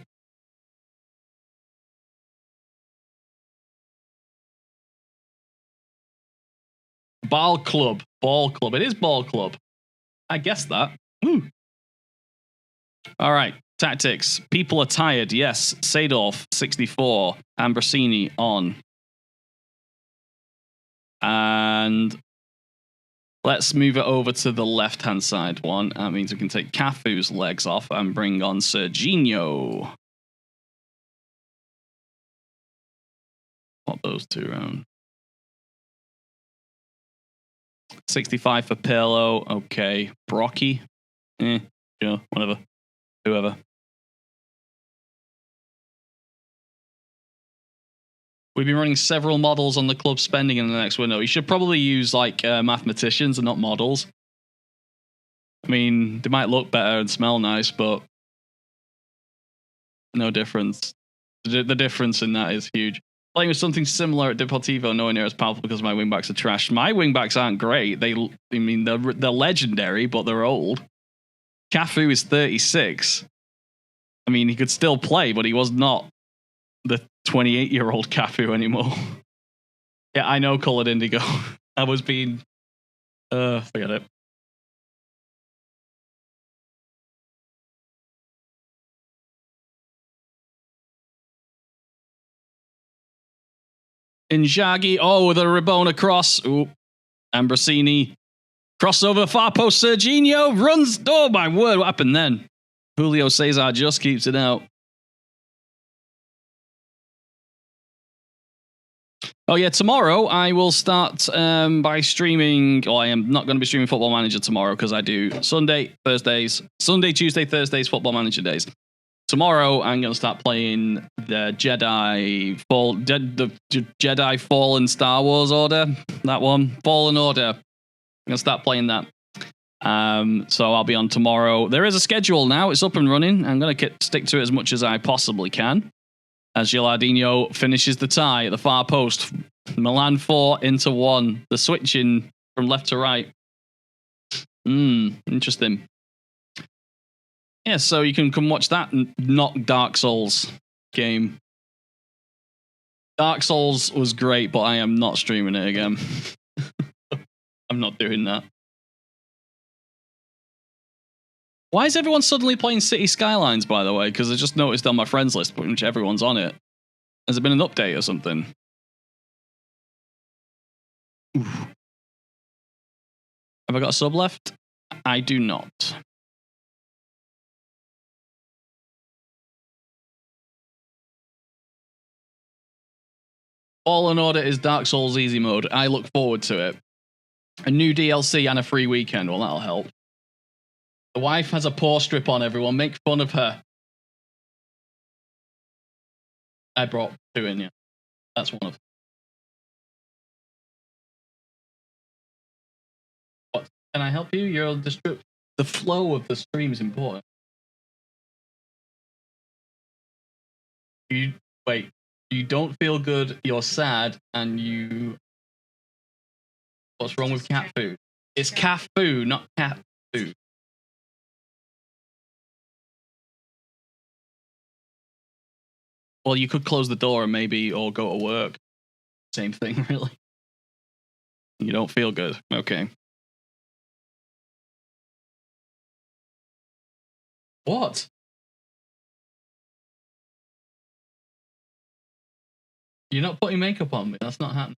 Ball Club. It is Ball Club. I guessed that. Woo. All right. Tactics. People are tired. Yes. Sadorf, 64. Ambrosini on. And let's move it over to the left-hand side one. That means we can take Cafu's legs off and bring on Serginho. Pop those two around. 65 for Pirlo. Okay. Brocky. Sure. Whatever. Whoever. We've been running several models on the club spending in the next window. You should probably use like mathematicians and not models. I mean, they might look better and smell nice, but no difference. The difference in that is huge. Playing with something similar at Deportivo, nowhere near as powerful because my wingbacks are trash. My wingbacks aren't great. They're legendary, but they're old. Cafu is 36. I mean, he could still play, but he was not the 28-year-old Cafu anymore. Yeah, I know Colored Indigo. I was being... forget it. Inzaghi. Oh, the Rabona cross. Ooh. Ambrosini. Crossover, far post, Serginho. Runs. Oh, my word. What happened then? Julio Cesar just keeps it out. Oh, yeah. Tomorrow, I will start by streaming. I am not going to be streaming Football Manager tomorrow because I do Sunday, Tuesday, Thursdays, Football Manager days. Tomorrow, I'm going to start playing the Jedi Fallen Star Wars Order. That one. Fallen Order. I'm going to start playing that. So I'll be on tomorrow. There is a schedule now. It's up and running. I'm going to stick to it as much as I possibly can. As Gilardino finishes the tie at the far post. Milan 4 into 1. The switching from left to right. Interesting. Yeah, so you can come watch that and not Dark Souls game. Dark Souls was great, but I am not streaming it again. I'm not doing that. Why is everyone suddenly playing City Skylines, by the way? Because I just noticed on my friends list, pretty much everyone's on it. Has there been an update or something? Oof. Have I got a sub left? I do not. Fallen Order is Dark Souls easy mode. I look forward to it. A new DLC and a free weekend. Well, that'll help. The wife has a paw strip on, everyone. Make fun of her. I brought 2 in, yeah. That's one of them. What? Can I help you? You're the flow of the stream is important. You don't feel good, you're sad, and you... What's wrong with cat food? It's cat food, not cat food. Well, you could close the door and maybe, or go to work. Same thing, really. You don't feel good. Okay. What? You're not putting makeup on me. That's not happening.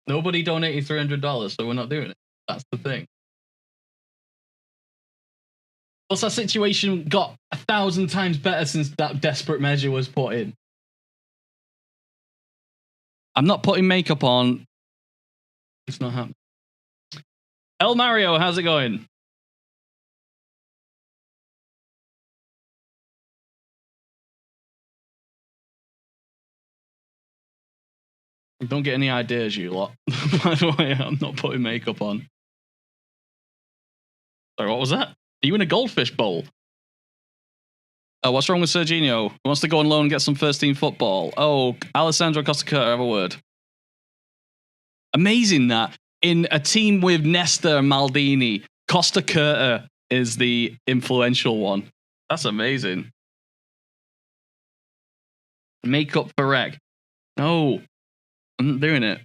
Nobody donated $300, so we're not doing it. That's the thing. Plus, our situation got 1,000 times better since that desperate measure was put in. I'm not putting makeup on. It's not happening. El Mario, how's it going? Don't get any ideas, you lot. By the way, I'm not putting makeup on. Sorry, what was that? Are you in a goldfish bowl? Oh, what's wrong with Serginho? He wants to go on loan and get some first team football. Oh, Alessandro Costa have a word. Amazing that in a team with Nesta and Maldini, Costa Curta is the influential one. That's amazing. Makeup for Reck. No, I'm not doing it.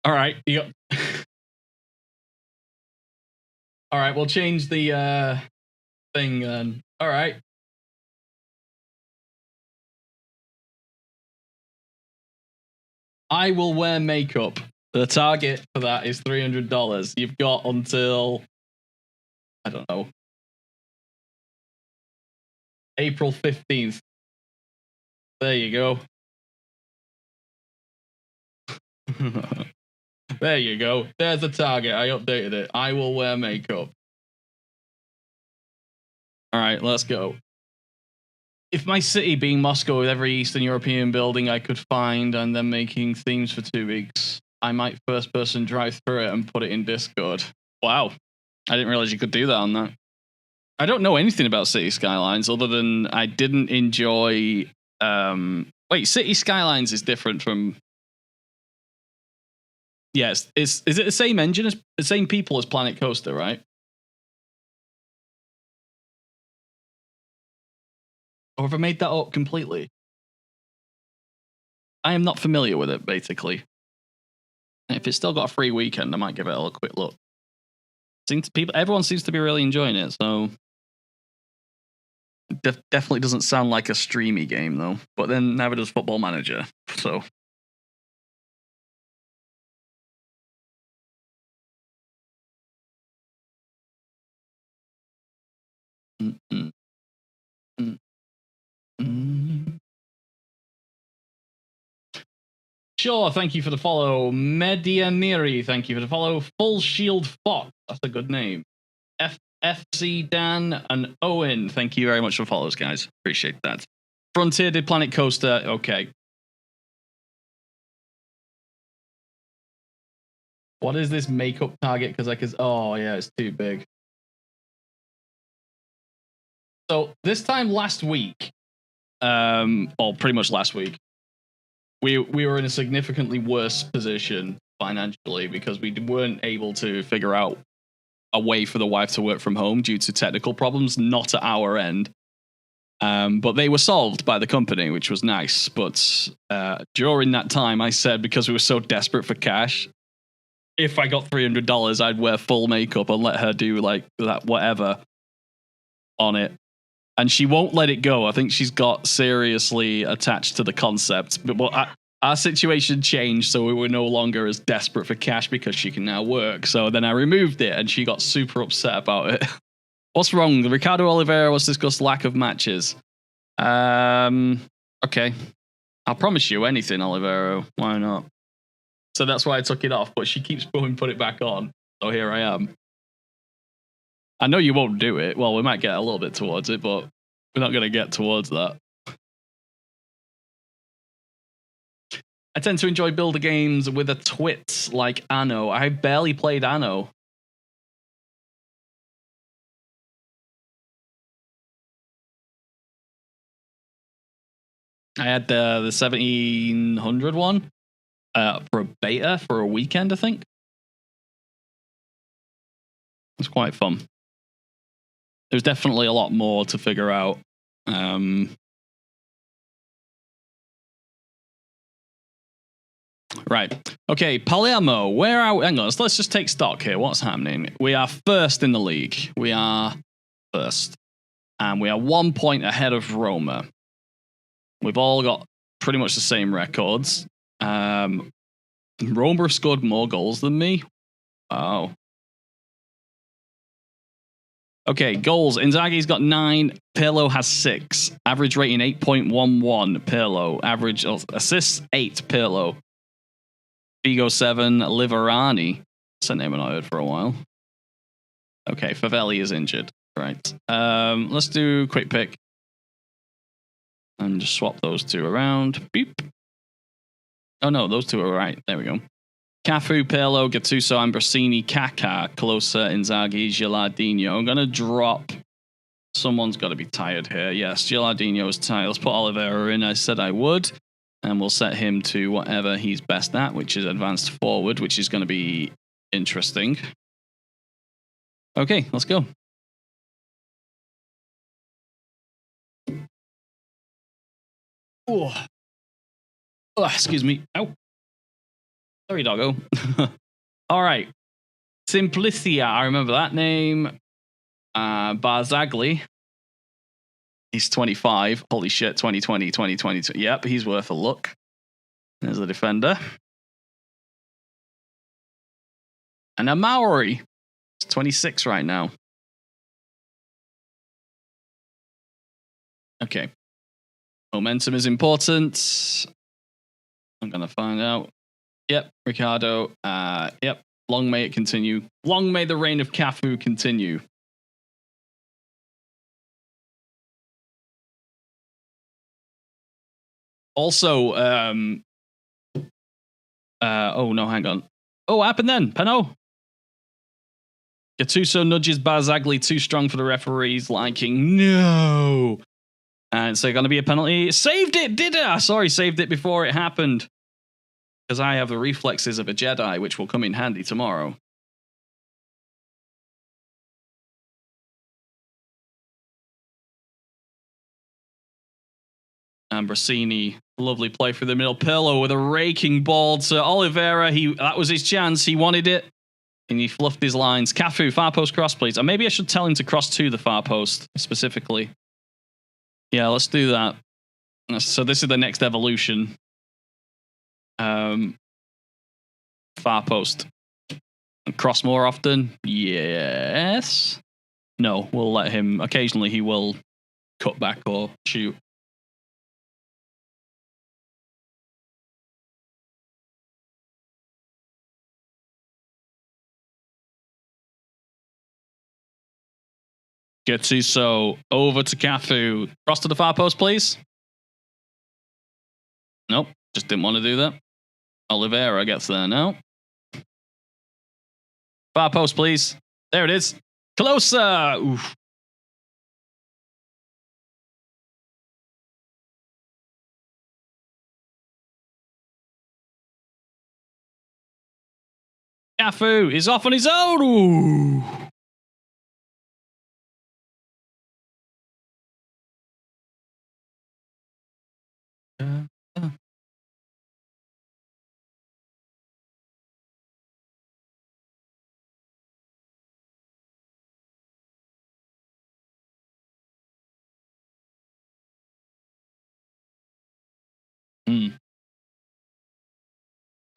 All right, you got. All right, we'll change the thing then. All right. I will wear makeup. The target for that is $300. You've got until, I don't know, April 15th. There you go. There you go. There's the target. I updated it. I will wear makeup. All right, let's go. If my city being Moscow with every Eastern European building I could find and then making themes for 2 weeks, I might first person drive through it and put it in Discord. Wow. I didn't realize you could do that on that. I don't know anything about City Skylines other than I didn't enjoy. Wait, City Skylines is different from. Yes, is it the same engine as the same people as Planet Coaster, right? Or have I made that up completely? I am not familiar with it, basically. If it's still got a free weekend, I might give it a quick look. Everyone seems to be really enjoying it, so definitely doesn't sound like a streamy game though. But then never does Football Manager, so. Mm-mm. Mm-mm. Sure, thank you for the follow. Medianiri, thank you for the follow. Full Shield Fox, that's a good name. FC Dan and Owen, thank you very much for follows, guys. Appreciate that. Frontier did Planet Coaster, okay. What is this makeup target? Oh yeah, it's too big. So this time last week, or pretty much last week, we were in a significantly worse position financially because we weren't able to figure out a way for the wife to work from home due to technical problems, not at our end. But they were solved by the company, which was nice. But during that time, I said, because we were so desperate for cash, if I got $300, I'd wear full makeup and let her do like that, whatever on it. And she won't let it go. I think she's got seriously attached to the concept. But our situation changed, so we were no longer as desperate for cash because she can now work. So then I removed it, and she got super upset about it. What's wrong? Ricardo Oliveira was discussed lack of matches. Okay. I'll promise you anything, Oliveira. Why not? So that's why I took it off, but she keeps going put it back on. So here I am. I know you won't do it. Well, we might get a little bit towards it, but we're not going to get towards that. I tend to enjoy builder games with a twit like Anno. I barely played Anno. I had the 1700 one for a beta for a weekend, I think. It's quite fun. there's definitely a lot more to figure out. Right. Okay, Palermo, where are we? Hang on, let's just take stock here. What's happening? We are first in the league. We are first. And we are 1 point ahead of Roma. We've all got pretty much the same records. Roma have scored more goals than me. Wow. Okay, goals. Inzaghi's got 9. Pirlo has 6. Average rating 8.11. Pirlo. Average assists 8. Pirlo. Figo 7. Liverani. That's a name I've not heard for a while. Okay, Favelli is injured. Right. Let's do quick pick. And just swap those two around. Beep. Oh no, those two are right. There we go. Cafu, Pirlo, Gattuso, Ambrosini, Kaká, Klose, Inzaghi, Gilardino. I'm going to drop. Someone's got to be tired here. Yes, Gilardino is tired. Let's put Oliveira in. I said I would. And we'll set him to whatever he's best at, which is advanced forward, which is going to be interesting. Okay, let's go. Oh, excuse me. Ow. Sorry, doggo. All right. Simplicia. I remember that name. Barzagli. He's 25. Holy shit. 2020, 2022. Yep, he's worth a look. There's the defender. And a Maori. He's 26 right now. Okay. Momentum is important. I'm going to find out. Yep, Ricardo. Yep, long may it continue. Long may the reign of Cafu continue. Also, oh no, hang on. Oh, what happened then? Peno? Gattuso nudges Barzagli too strong for the referee's liking. No. And so going to be a penalty. Saved it, did I? Sorry, saved it before it happened. Because I have the reflexes of a Jedi, which will come in handy tomorrow. Ambrosini, lovely play through the middle. Pirlo with a raking ball to Oliveira. That was his chance. He wanted it. And he fluffed his lines. Cafu, far post cross, please. Or maybe I should tell him to cross to the far post, specifically. Yeah, let's do that. So this is the next evolution. Far post. Cross more often? Yes. No, we'll let him. Occasionally he will cut back or shoot. So over to Cafu. Cross to the far post, please. Nope, just didn't want to do that. Oliveira gets there now. Far post, please. There it is. Closer. Oof. Cafu is off on his own. Ooh.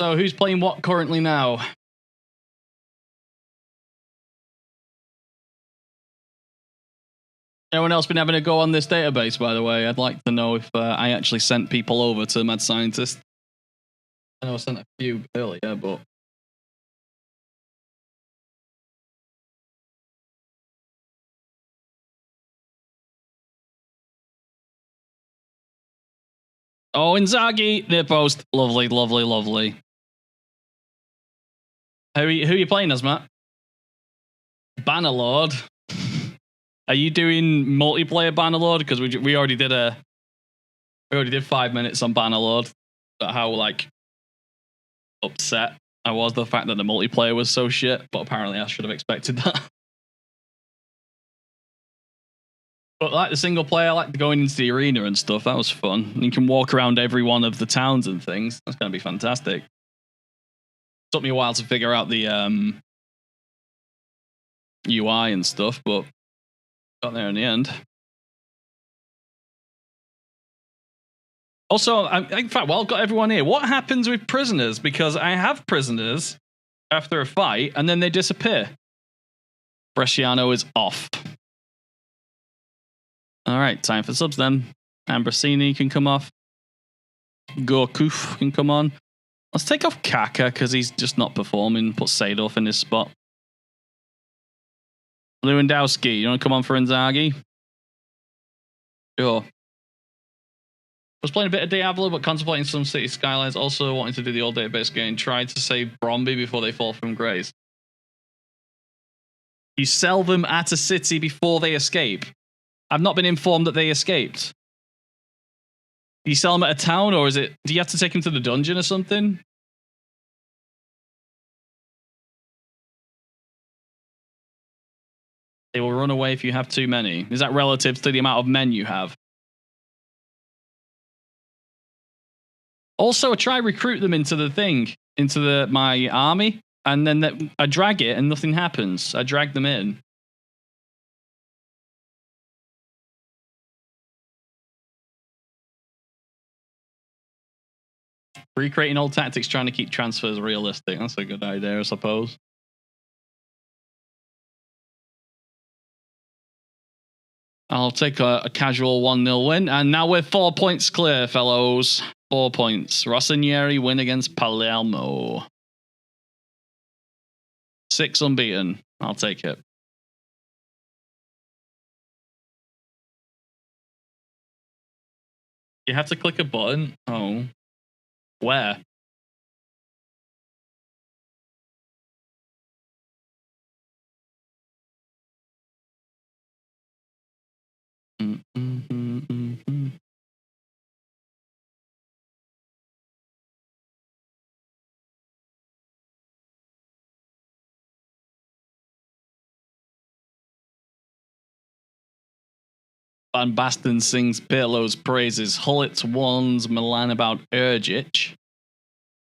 So who's playing what currently now? Anyone else been having a go on this database, by the way? I'd like to know if I actually sent people over to Mad Scientist. I know I sent a few earlier, but... Oh, Inzaghi, near post. Lovely, lovely, lovely. Who are you playing as, Matt? Bannerlord. Are you doing multiplayer Bannerlord? Because we already did 5 minutes on Bannerlord. But how upset I was the fact that the multiplayer was so shit. But apparently I should have expected that. But like the single player, I like going into the arena and stuff. That was fun. You can walk around every one of the towns and things. That's going to be fantastic. Took me a while to figure out the UI and stuff, but got there in the end. Also, in fact, while I've got everyone here, what happens with prisoners? Because I have prisoners after a fight, and then they disappear. Bresciano is off. All right, time for subs then. Ambrosini can come off. Gorkuf can come on. Let's take off Kaka because he's just not performing. Put Seedorf in his spot. Lewandowski, you want to come on for Inzaghi? Sure. I was playing a bit of Diablo, but contemplating some City Skylines. Also wanting to do the old database game. Tried to save Bromby before they fall from grace. You sell them at a city before they escape. I've not been informed that they escaped. Do you sell them at a town, or is it? Do you have to take them to the dungeon or something? They will run away if you have too many. Is that relative to the amount of men you have? Also, I try recruit them into the thing, into my army, and then I drag it and nothing happens. I drag them in. Recreating old tactics, trying to keep transfers realistic. That's a good idea, I suppose. I'll take a casual 1-0 win. And now we're 4 points clear, fellows. 4 points. Rossinieri win against Palermo. 6 unbeaten. I'll take it. You have to click a button. Oh. Where? Van Basten sings Pirlo's praises. Hullet warns Milan about Urgic.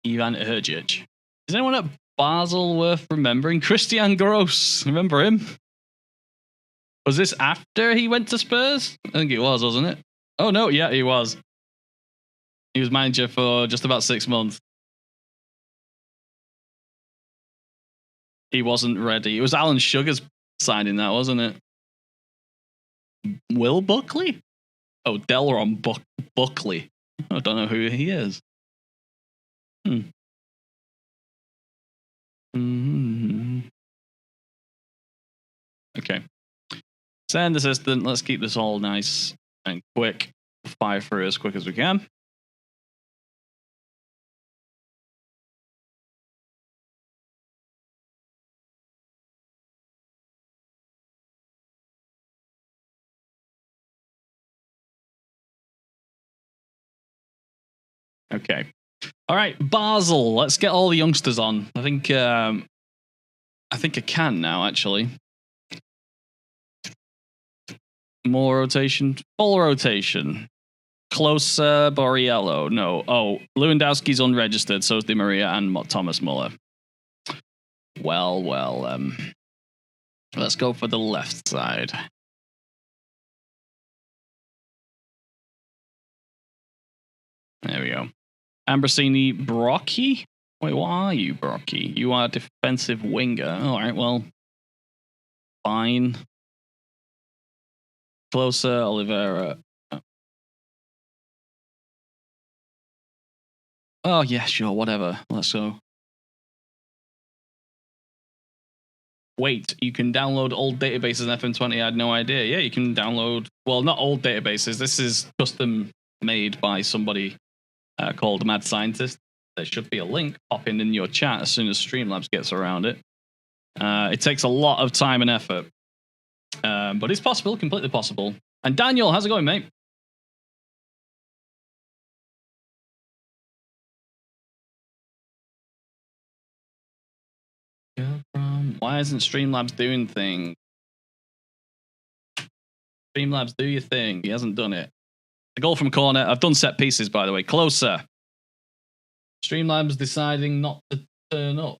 Ivan Urgic. Is anyone at Basel worth remembering? Christian Gross. Remember him? Was this after he went to Spurs? I think it was, wasn't it? Oh, no. Yeah, he was. He was manager for just about 6 months. He wasn't ready. It was Alan Sugar's signing that, wasn't it? Will Buckley? Oh, Delron Buckley. I don't know who he is. Okay. Send assistant. Let's keep this all nice and quick. Fire through as quick as we can. Okay. All right, Basel. Let's get all the youngsters on. I think I can now, actually. More rotation. Full rotation. Closer, Borriello. No. Oh, Lewandowski's unregistered. So is Di Maria and Thomas Muller. Well. Let's go for the left side. There we go. Ambrosini, Brocky? Wait, what are you, Brocky? You are a defensive winger. All right, well, fine. Closer, Oliveira. Oh, yeah, sure, whatever. Let's go. Wait, you can download old databases in FM20. I had no idea. Yeah, you can download, well, not old databases. This is custom made by somebody called Mad Scientist. There should be a link popping in your chat as soon as Streamlabs gets around it. It takes a lot of time and effort, but it's possible, completely possible. And Daniel, how's it going, mate? Why isn't Streamlabs doing things? Streamlabs, do your thing. He hasn't done it. The goal from corner. I've done set pieces, by the way. Closer. Streamlabs deciding not to turn up.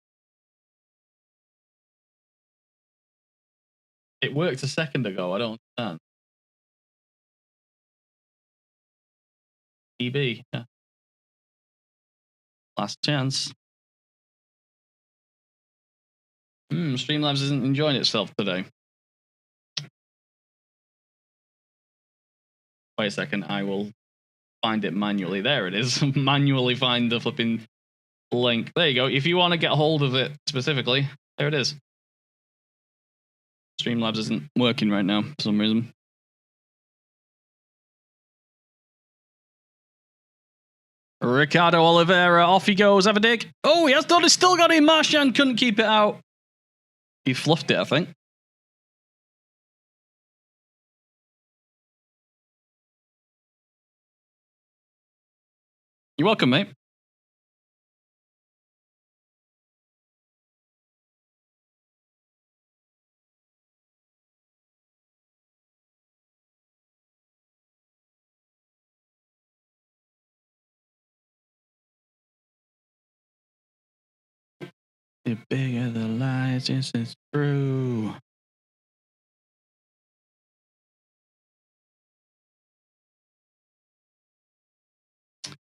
It worked a second ago. I don't understand. EB. Yeah. Last chance. Streamlabs isn't enjoying itself today. Wait a second. I will find it manually. There it is. Manually find the flipping link. There you go. If you want to get hold of it specifically, there it is. Streamlabs isn't working right now for some reason. Ricardo Oliveira, off he goes. Have a dig. Oh, he has done it. Still got it. Marchand couldn't keep it out. He fluffed it, I think. You're welcome, mate. The bigger the lies, yes, it's true.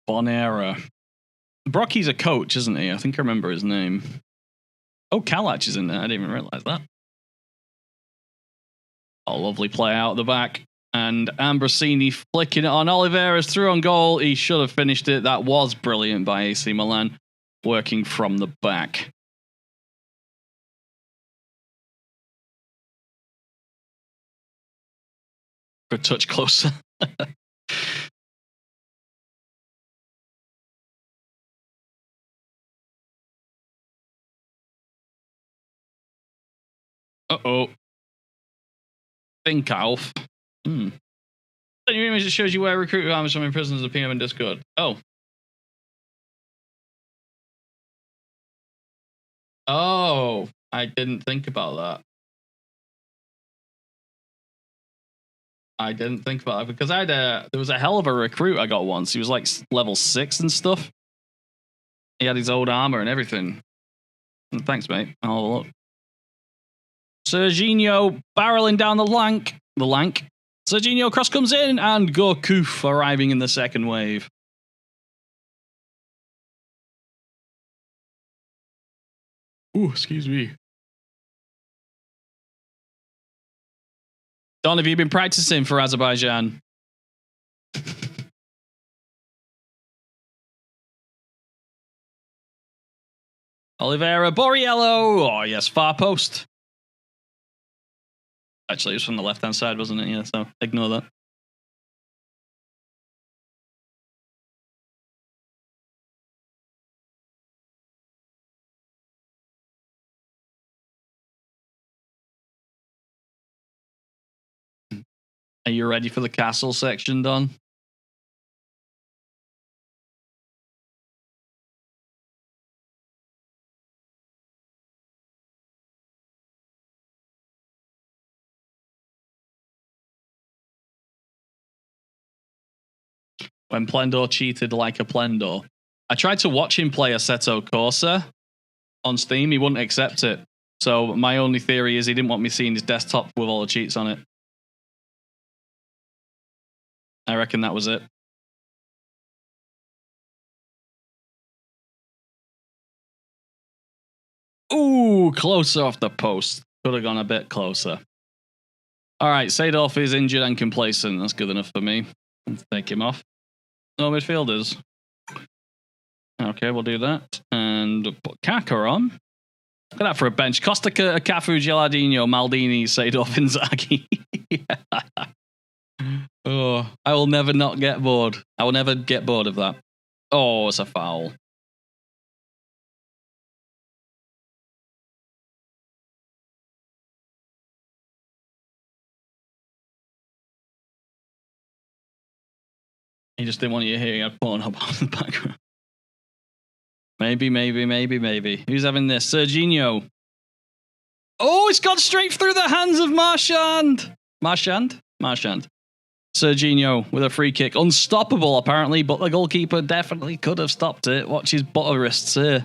Bonera. Brocky's a coach, isn't he? I think I remember his name. Oh, Kalach is in there. I didn't even realize that. Oh, lovely play out the back. And Ambrosini flicking it on. Oliveira's through on goal. He should have finished it. That was brilliant by AC Milan, working from the back. A touch closer. Uh-oh. Think Alf. Your image that shows you where recruit arms from in prisons of PM in Discord. Oh. Oh. I didn't think about that. I didn't think about it because there was a hell of a recruit I got once. He was like level 6 and stuff. He had his old armor and everything. Thanks, mate. I'll have a look. Serginho barreling down the lank. Serginho cross comes in and Gourcuff arriving in the second wave. Ooh, excuse me. Don, have you been practicing for Azerbaijan? Oliveira, Borriello. Oh, yes, far post. Actually, it was from the left-hand side, wasn't it? Yeah, so ignore that. Are you ready for the castle section, Don? When Plendor cheated like a Plendor. I tried to watch him play Assetto Corsa on Steam. He wouldn't accept it. So my only theory is he didn't want me seeing his desktop with all the cheats on it. I reckon that was it. Ooh, closer off the post. Could have gone a bit closer. All right, Seedorf is injured and complacent. That's good enough for me. Let's take him off. No midfielders. Okay, we'll do that. And put Kaka on. Look at that for a bench. Costa, Cafu, Gilardino, Maldini, Seedorf, Inzaghi. Oh, I will never not get bored. I will never get bored of that. Oh, it's a foul. He just didn't want you to hear he had Pornhub on the background. Maybe. Who's having this? Serginho. Oh, it's gone straight through the hands of Marchand. Marchand? Marchand. Serginho with a free kick. Unstoppable, apparently, but the goalkeeper definitely could have stopped it. Watch his butter wrists here.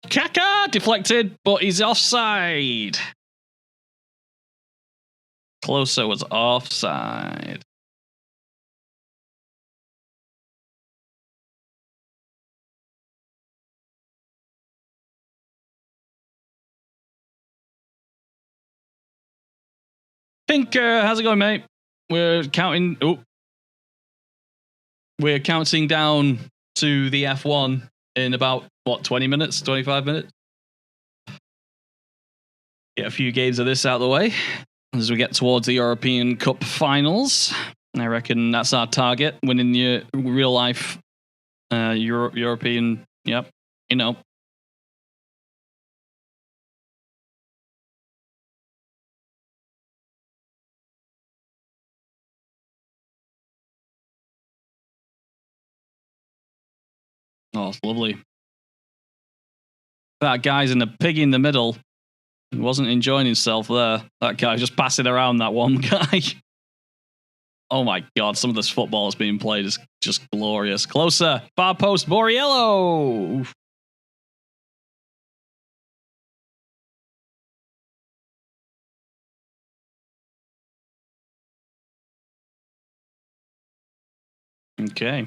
Kaka deflected, but he's offside. Closer was offside. Pinker, how's it going, mate? We're counting. Oh, we're counting down to the F1 in about 20 minutes, 25 minutes. Get a few games of this out of the way as we get towards the European Cup finals. I reckon that's our target, winning the real life European. Yep, you know. Oh, it's lovely. That guy's in a piggy in the middle. He wasn't enjoying himself there. That guy just passing around that one guy. Oh my God, some of this football that's being played is just glorious. Closer, far post, Borriello. Okay.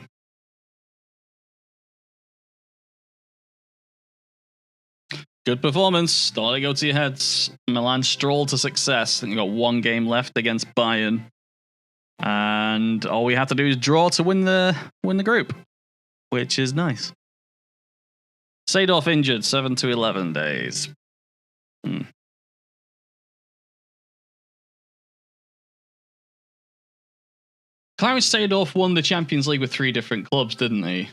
Good performance. Don't let it go to your heads. Milan strolled to success. I think you've got one game left against Bayern. And all we have to do is draw to win the group, which is nice. Seedorf injured, 7 to 11 days. Clarence Seedorf won the Champions League with 3 different clubs, didn't he?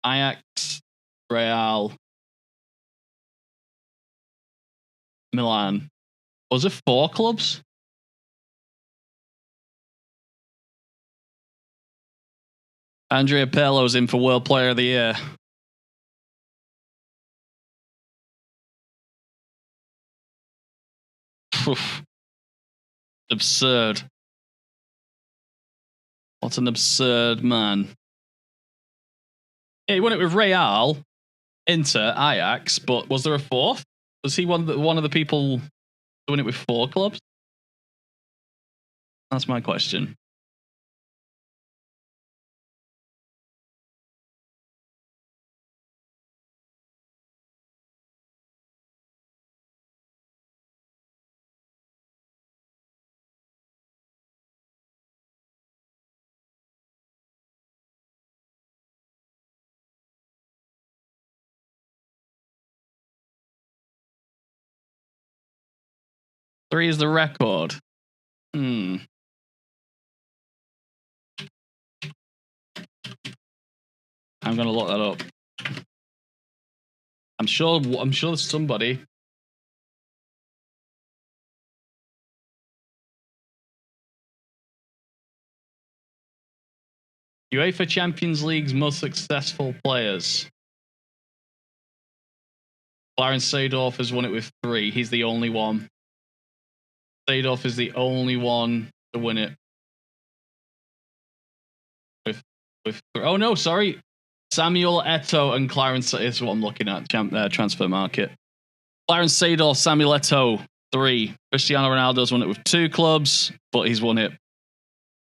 Ajax, Real, Milan. Was it 4 clubs? Andrea Pirlo's in for World Player of the Year. Absurd. What an absurd man. Yeah, he won it with Real, Inter, Ajax, but was there a 4th? Was he one of the people doing it with 4 clubs? That's my question. Three is the record. I'm gonna look that up. I'm sure there's somebody. UEFA Champions League's most successful players. Clarence Seedorf has won it with 3. He's the only one. Seedorf is the only one to win it with 3. Oh no, sorry. Samuel Eto'o and Clarence is what I'm looking at. Transfer market. Clarence Seedorf, Samuel Eto'o, 3. Cristiano Ronaldo's won it with 2 clubs, but he's won it.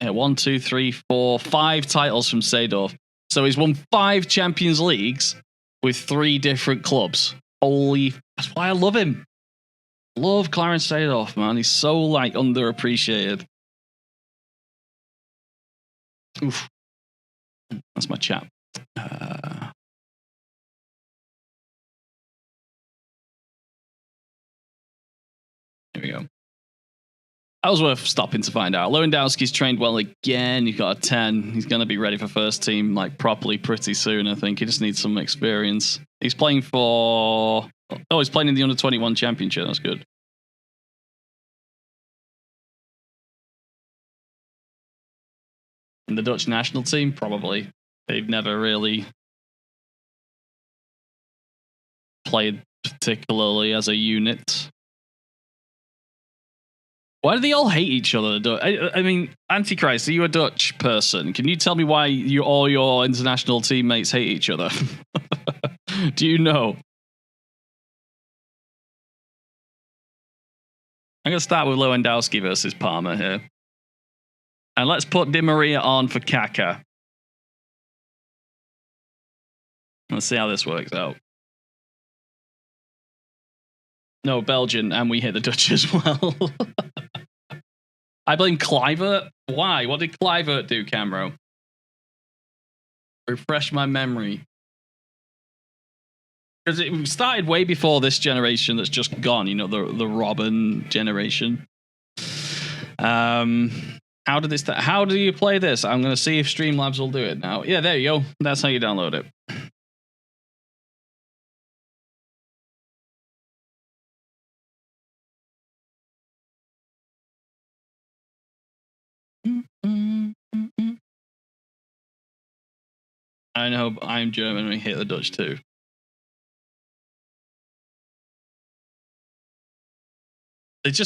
1, 2, 3, 4, 5 titles from Seedorf. So he's won 5 Champions Leagues with 3 different clubs. Holy, that's why I love him. Love Clarence Seedorf, man. He's so underappreciated. Oof. That's my chat. Here we go. That was worth stopping to find out. Lewandowski's trained well again. He's got a 10. He's going to be ready for first team properly pretty soon, I think. He just needs some experience. He's playing for... Oh, he's playing in the Under-21 Championship. That's good. In the Dutch national team, probably. They've never really played particularly as a unit. Why do they all hate each other? I mean, Antichrist, are you a Dutch person? Can you tell me why all your international teammates hate each other? Do you know? I'm going to start with Lewandowski versus Palmer here. And let's put Di Maria on for Kaka. Let's see how this works out. No, Belgian, and we hit the Dutch as well. I blame Kluivert. Why? What did Kluivert do, Camero? Refresh my memory. Because it started way before this generation that's just gone, you know, the Robin generation. How did this? How do you play this? I'm going to see if Streamlabs will do it now. Yeah, there you go. That's how you download it. I know I'm German and we hate the Dutch too. It's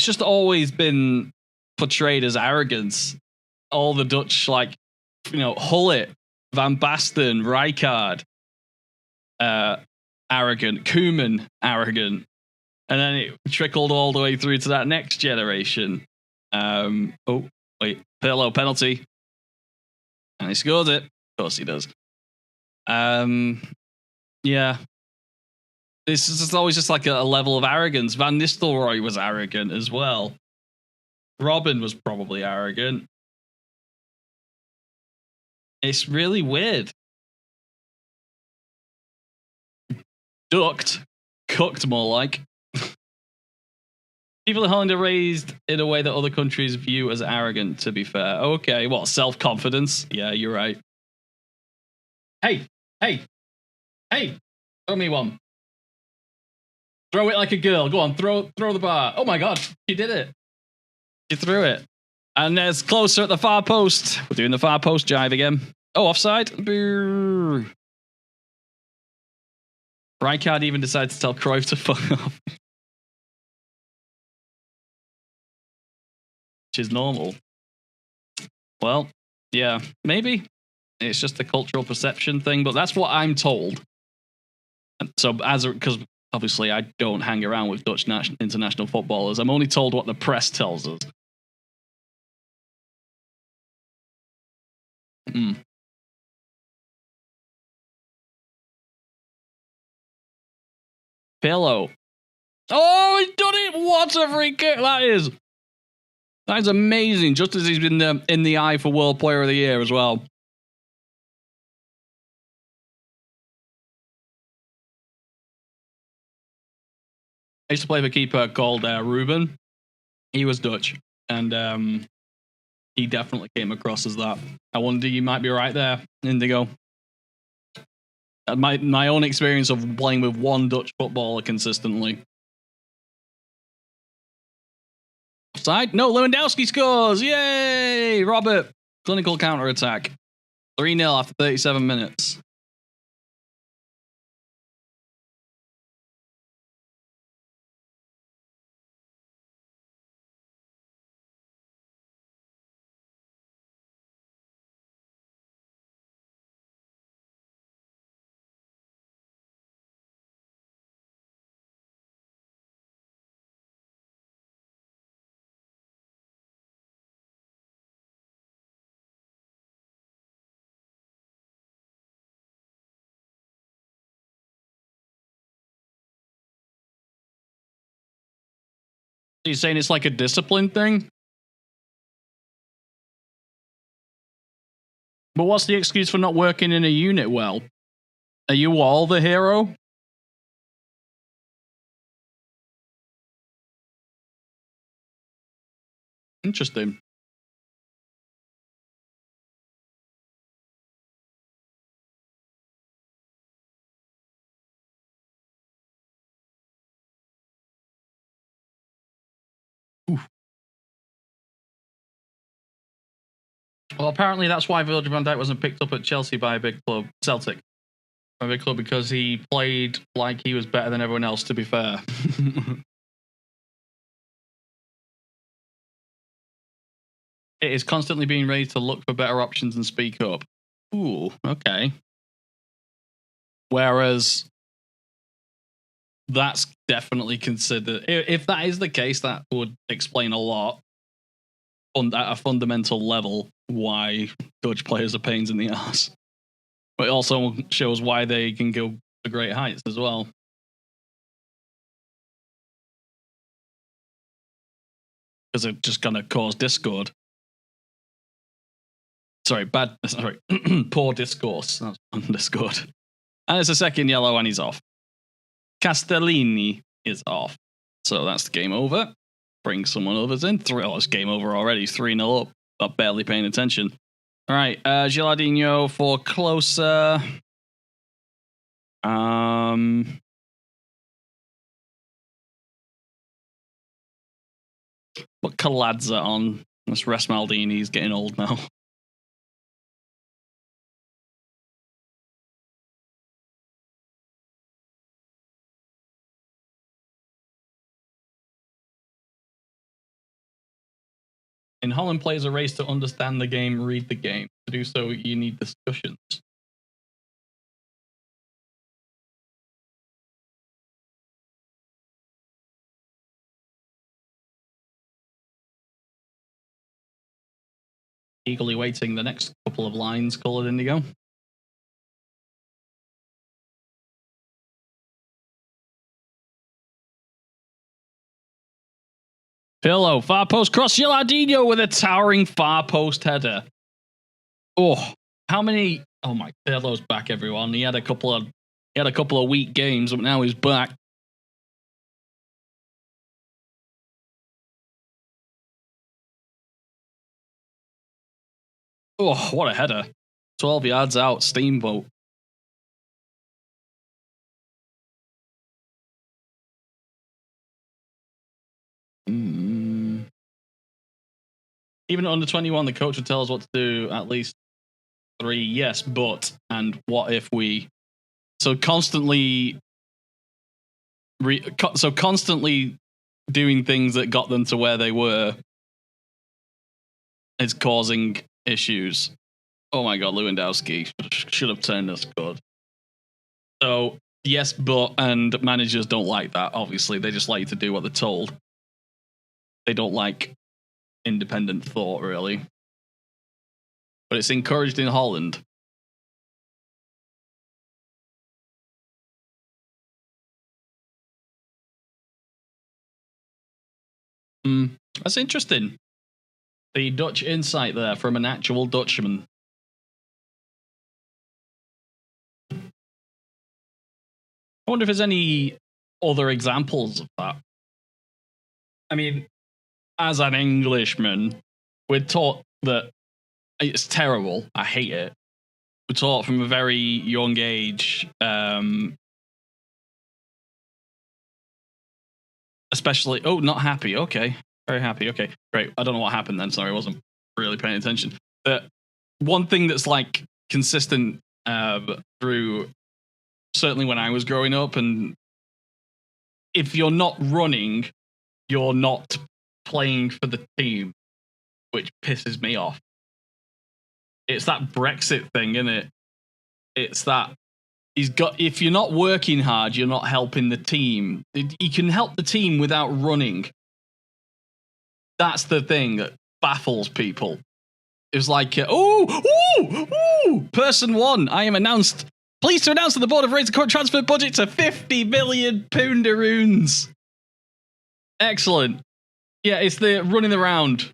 just always been portrayed as arrogance. All the Dutch, like, you know, Hullet, Van Basten, Rijkaard, arrogant, Koeman, arrogant. And then it trickled all the way through to that next generation. Oh, wait, Pirlo penalty. And he scores it. Of course he does. Yeah. This is always just like a level of arrogance. Van Nistelrooy was arrogant as well. Robin was probably arrogant. It's really weird. Ducked. Cooked, more like. People in Holland are raised in a way that other countries view as arrogant, to be fair. Okay, what? Self-confidence? Yeah, you're right. Hey! Throw me one. Throw it like a girl. Go on, throw the bar. Oh my god, she did it. She threw it. And there's closer at the far post. We're doing the far post jive again. Oh, offside. Brrr. Rijkaard even decided to tell Cruyff to fuck off. Which is normal. Well, yeah, maybe. It's just a cultural perception thing, but that's what I'm told. And so, because obviously I don't hang around with Dutch international footballers, I'm only told what the press tells us. Pillow. Oh, he's done it! What a free kick that is! That is amazing. Just as he's been in the eye for World Player of the Year as well. I used to play with a keeper called Ruben. He was Dutch, and he definitely came across as that. I wonder, you might be right there, Indigo. My own experience of playing with one Dutch footballer consistently. Side? No, Lewandowski scores! Yay! Robert, clinical counter-attack. 3-0 after 37 minutes. Are you saying it's like a discipline thing? But what's the excuse for not working in a unit well? Are you all the hero? Interesting. Oof. Well, apparently that's why Virgil van Dijk wasn't picked up at Chelsea by a big club, Celtic, by a big club, because he played like he was better than everyone else, to be fair. It is constantly being raised to look for better options and speak up. Ooh, okay. Whereas that's definitely considered. If that is the case, that would explain a lot at a fundamental level why Dutch players are pains in the ass. But it also shows why they can go to great heights as well. Because they're just going to cause discord. Sorry, poor discourse. That's discord. And it's a second yellow and he's off. Castellini is off. So that's the game over. Bring someone others in. It's game over already. 3-0 up. But barely paying attention. All right. Gilardino for closer. Put Kaladza on. Let's rest Maldini. He's getting old now. In Holland, players are raised to understand the game, read the game. To do so, you need discussions. Eagerly waiting the next couple of lines, coloured indigo. Pillow, far post cross, Gilardino with a towering far post header. Oh, how many? Oh my, Pirlo's back, everyone. He had a couple of weak games, but now he's back. Oh, what a header. 12 yards out, steamboat. Even under 21, the coach would tell us what to do at least 3. Yes, but, and what if we... So constantly doing things that got them to where they were is causing issues. Oh my God, Lewandowski should have turned us good. So yes, but, and managers don't like that, obviously. They just like to do what they're told. They don't like independent thought, really. But it's encouraged in Holland. That's interesting. The Dutch insight there from an actual Dutchman. I wonder if there's any other examples of that. I mean, as an Englishman, we're taught that it's terrible. I hate it. We're taught from a very young age, especially... Oh, not happy. Okay. Very happy. Okay, great. I don't know what happened then. Sorry, I wasn't really paying attention. But one thing that's like consistent through, certainly when I was growing up, and if you're not running, you're not playing for the team, which pisses me off. It's that Brexit thing, isn't it? It's that if you're not working hard, you're not helping the team. You can help the team without running. That's the thing that baffles people. It's like, person 1, I am pleased to announce that the board have raised the current transfer budget to 50 million poundaroons. Excellent. Yeah, it's the running around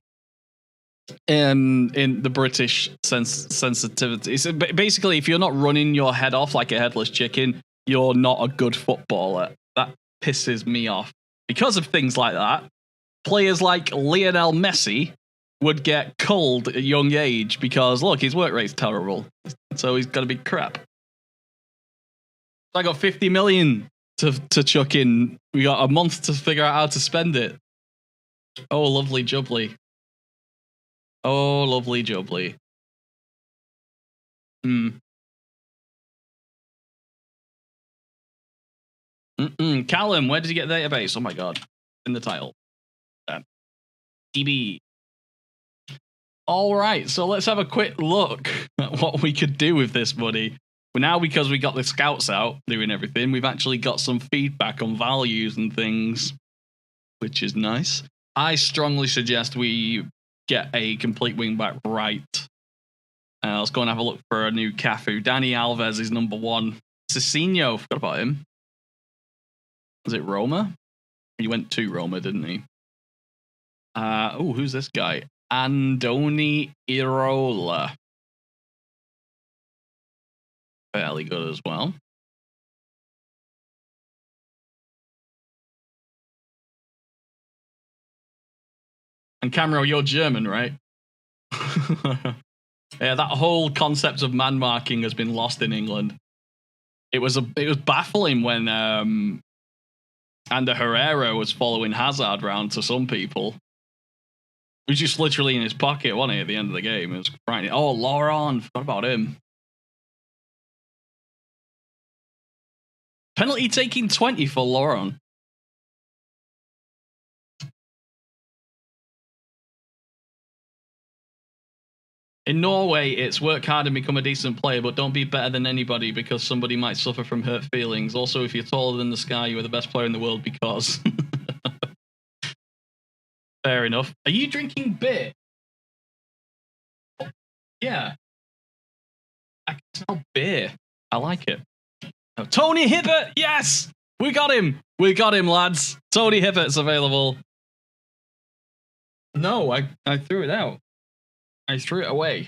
in the British sensitivity. So basically, if you're not running your head off like a headless chicken, you're not a good footballer. That pisses me off. Because of things like that, players like Lionel Messi would get culled at a young age because, look, his work rate's terrible. So he's got to be crap. I got 50 million to chuck in. We got a month to figure out how to spend it. Oh, lovely jubbly. Oh, lovely jubbly. Mm. Callum, where did you get the database? Oh my god. In the title. DB. All right, so let's have a quick look at what we could do with this money. But now, because we got the scouts out doing everything, we've actually got some feedback on values and things, which is nice. I strongly suggest we get a complete wingback right. Let's go and have a look for a new Cafu. Dani Alves is number 1. Cicinho, forgot about him. Was it Roma? He went to Roma, didn't he? Who's this guy? Andoni Iraola. Fairly good as well. And Camero, you're German, right? Yeah, that whole concept of man marking has been lost in England. It was baffling when Ander Herrera was following Hazard round to some people. He was just literally in his pocket, wasn't he, at the end of the game? It was frightening. Oh, Laurent, forgot about him. Penalty taking 20 for Laurent. In Norway, it's work hard and become a decent player, but don't be better than anybody because somebody might suffer from hurt feelings. Also, if you're taller than the sky, you are the best player in the world because... Fair enough. Are you drinking beer? Yeah. I can smell beer. I like it. Oh, Tony Hibbert! Yes! We got him! We got him, lads. Tony Hibbert's available. No, I threw it out. I threw it away.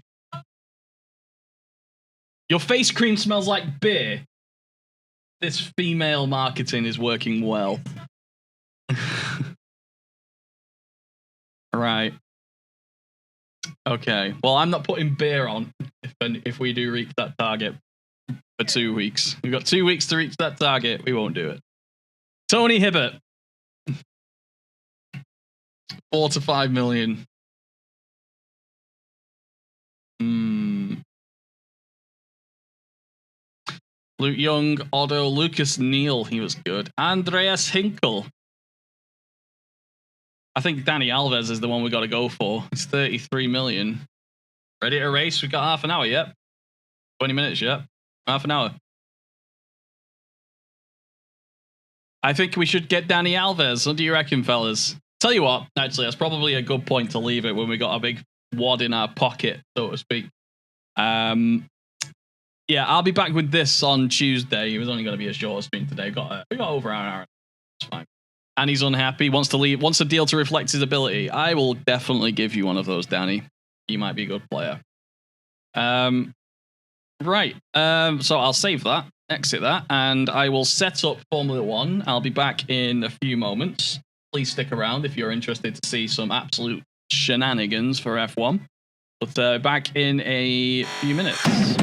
Your face cream smells like beer. This female marketing is working well. Right. Okay. Well, I'm not putting beer on if we do reach that target for 2 weeks. We've got 2 weeks to reach that target. We won't do it. Tony Hibbert. 4 to 5 million. Luke Young, Otto, Lucas Neal, he was good. Andreas Hinkel. I think Dani Alves is the one we got to go for. It's 33 million. Ready to race? We've got half an hour yet. 20 minutes yet. Half an hour. I think we should get Dani Alves. What do you reckon, fellas? Tell you what, actually, that's probably a good point to leave it when we got a big wad in our pocket, so to speak. Yeah, I'll be back with this on Tuesday. It was only going to be a short stream today. We got over an hour. It's fine. And he's unhappy, wants to leave, wants a deal to reflect his ability. I will definitely give you one of those, Danny. You might be a good player. Right. So I'll save that, exit that, and I will set up Formula One. I'll be back in a few moments. Please stick around if you're interested to see some absolute shenanigans for F1. But back in a few minutes.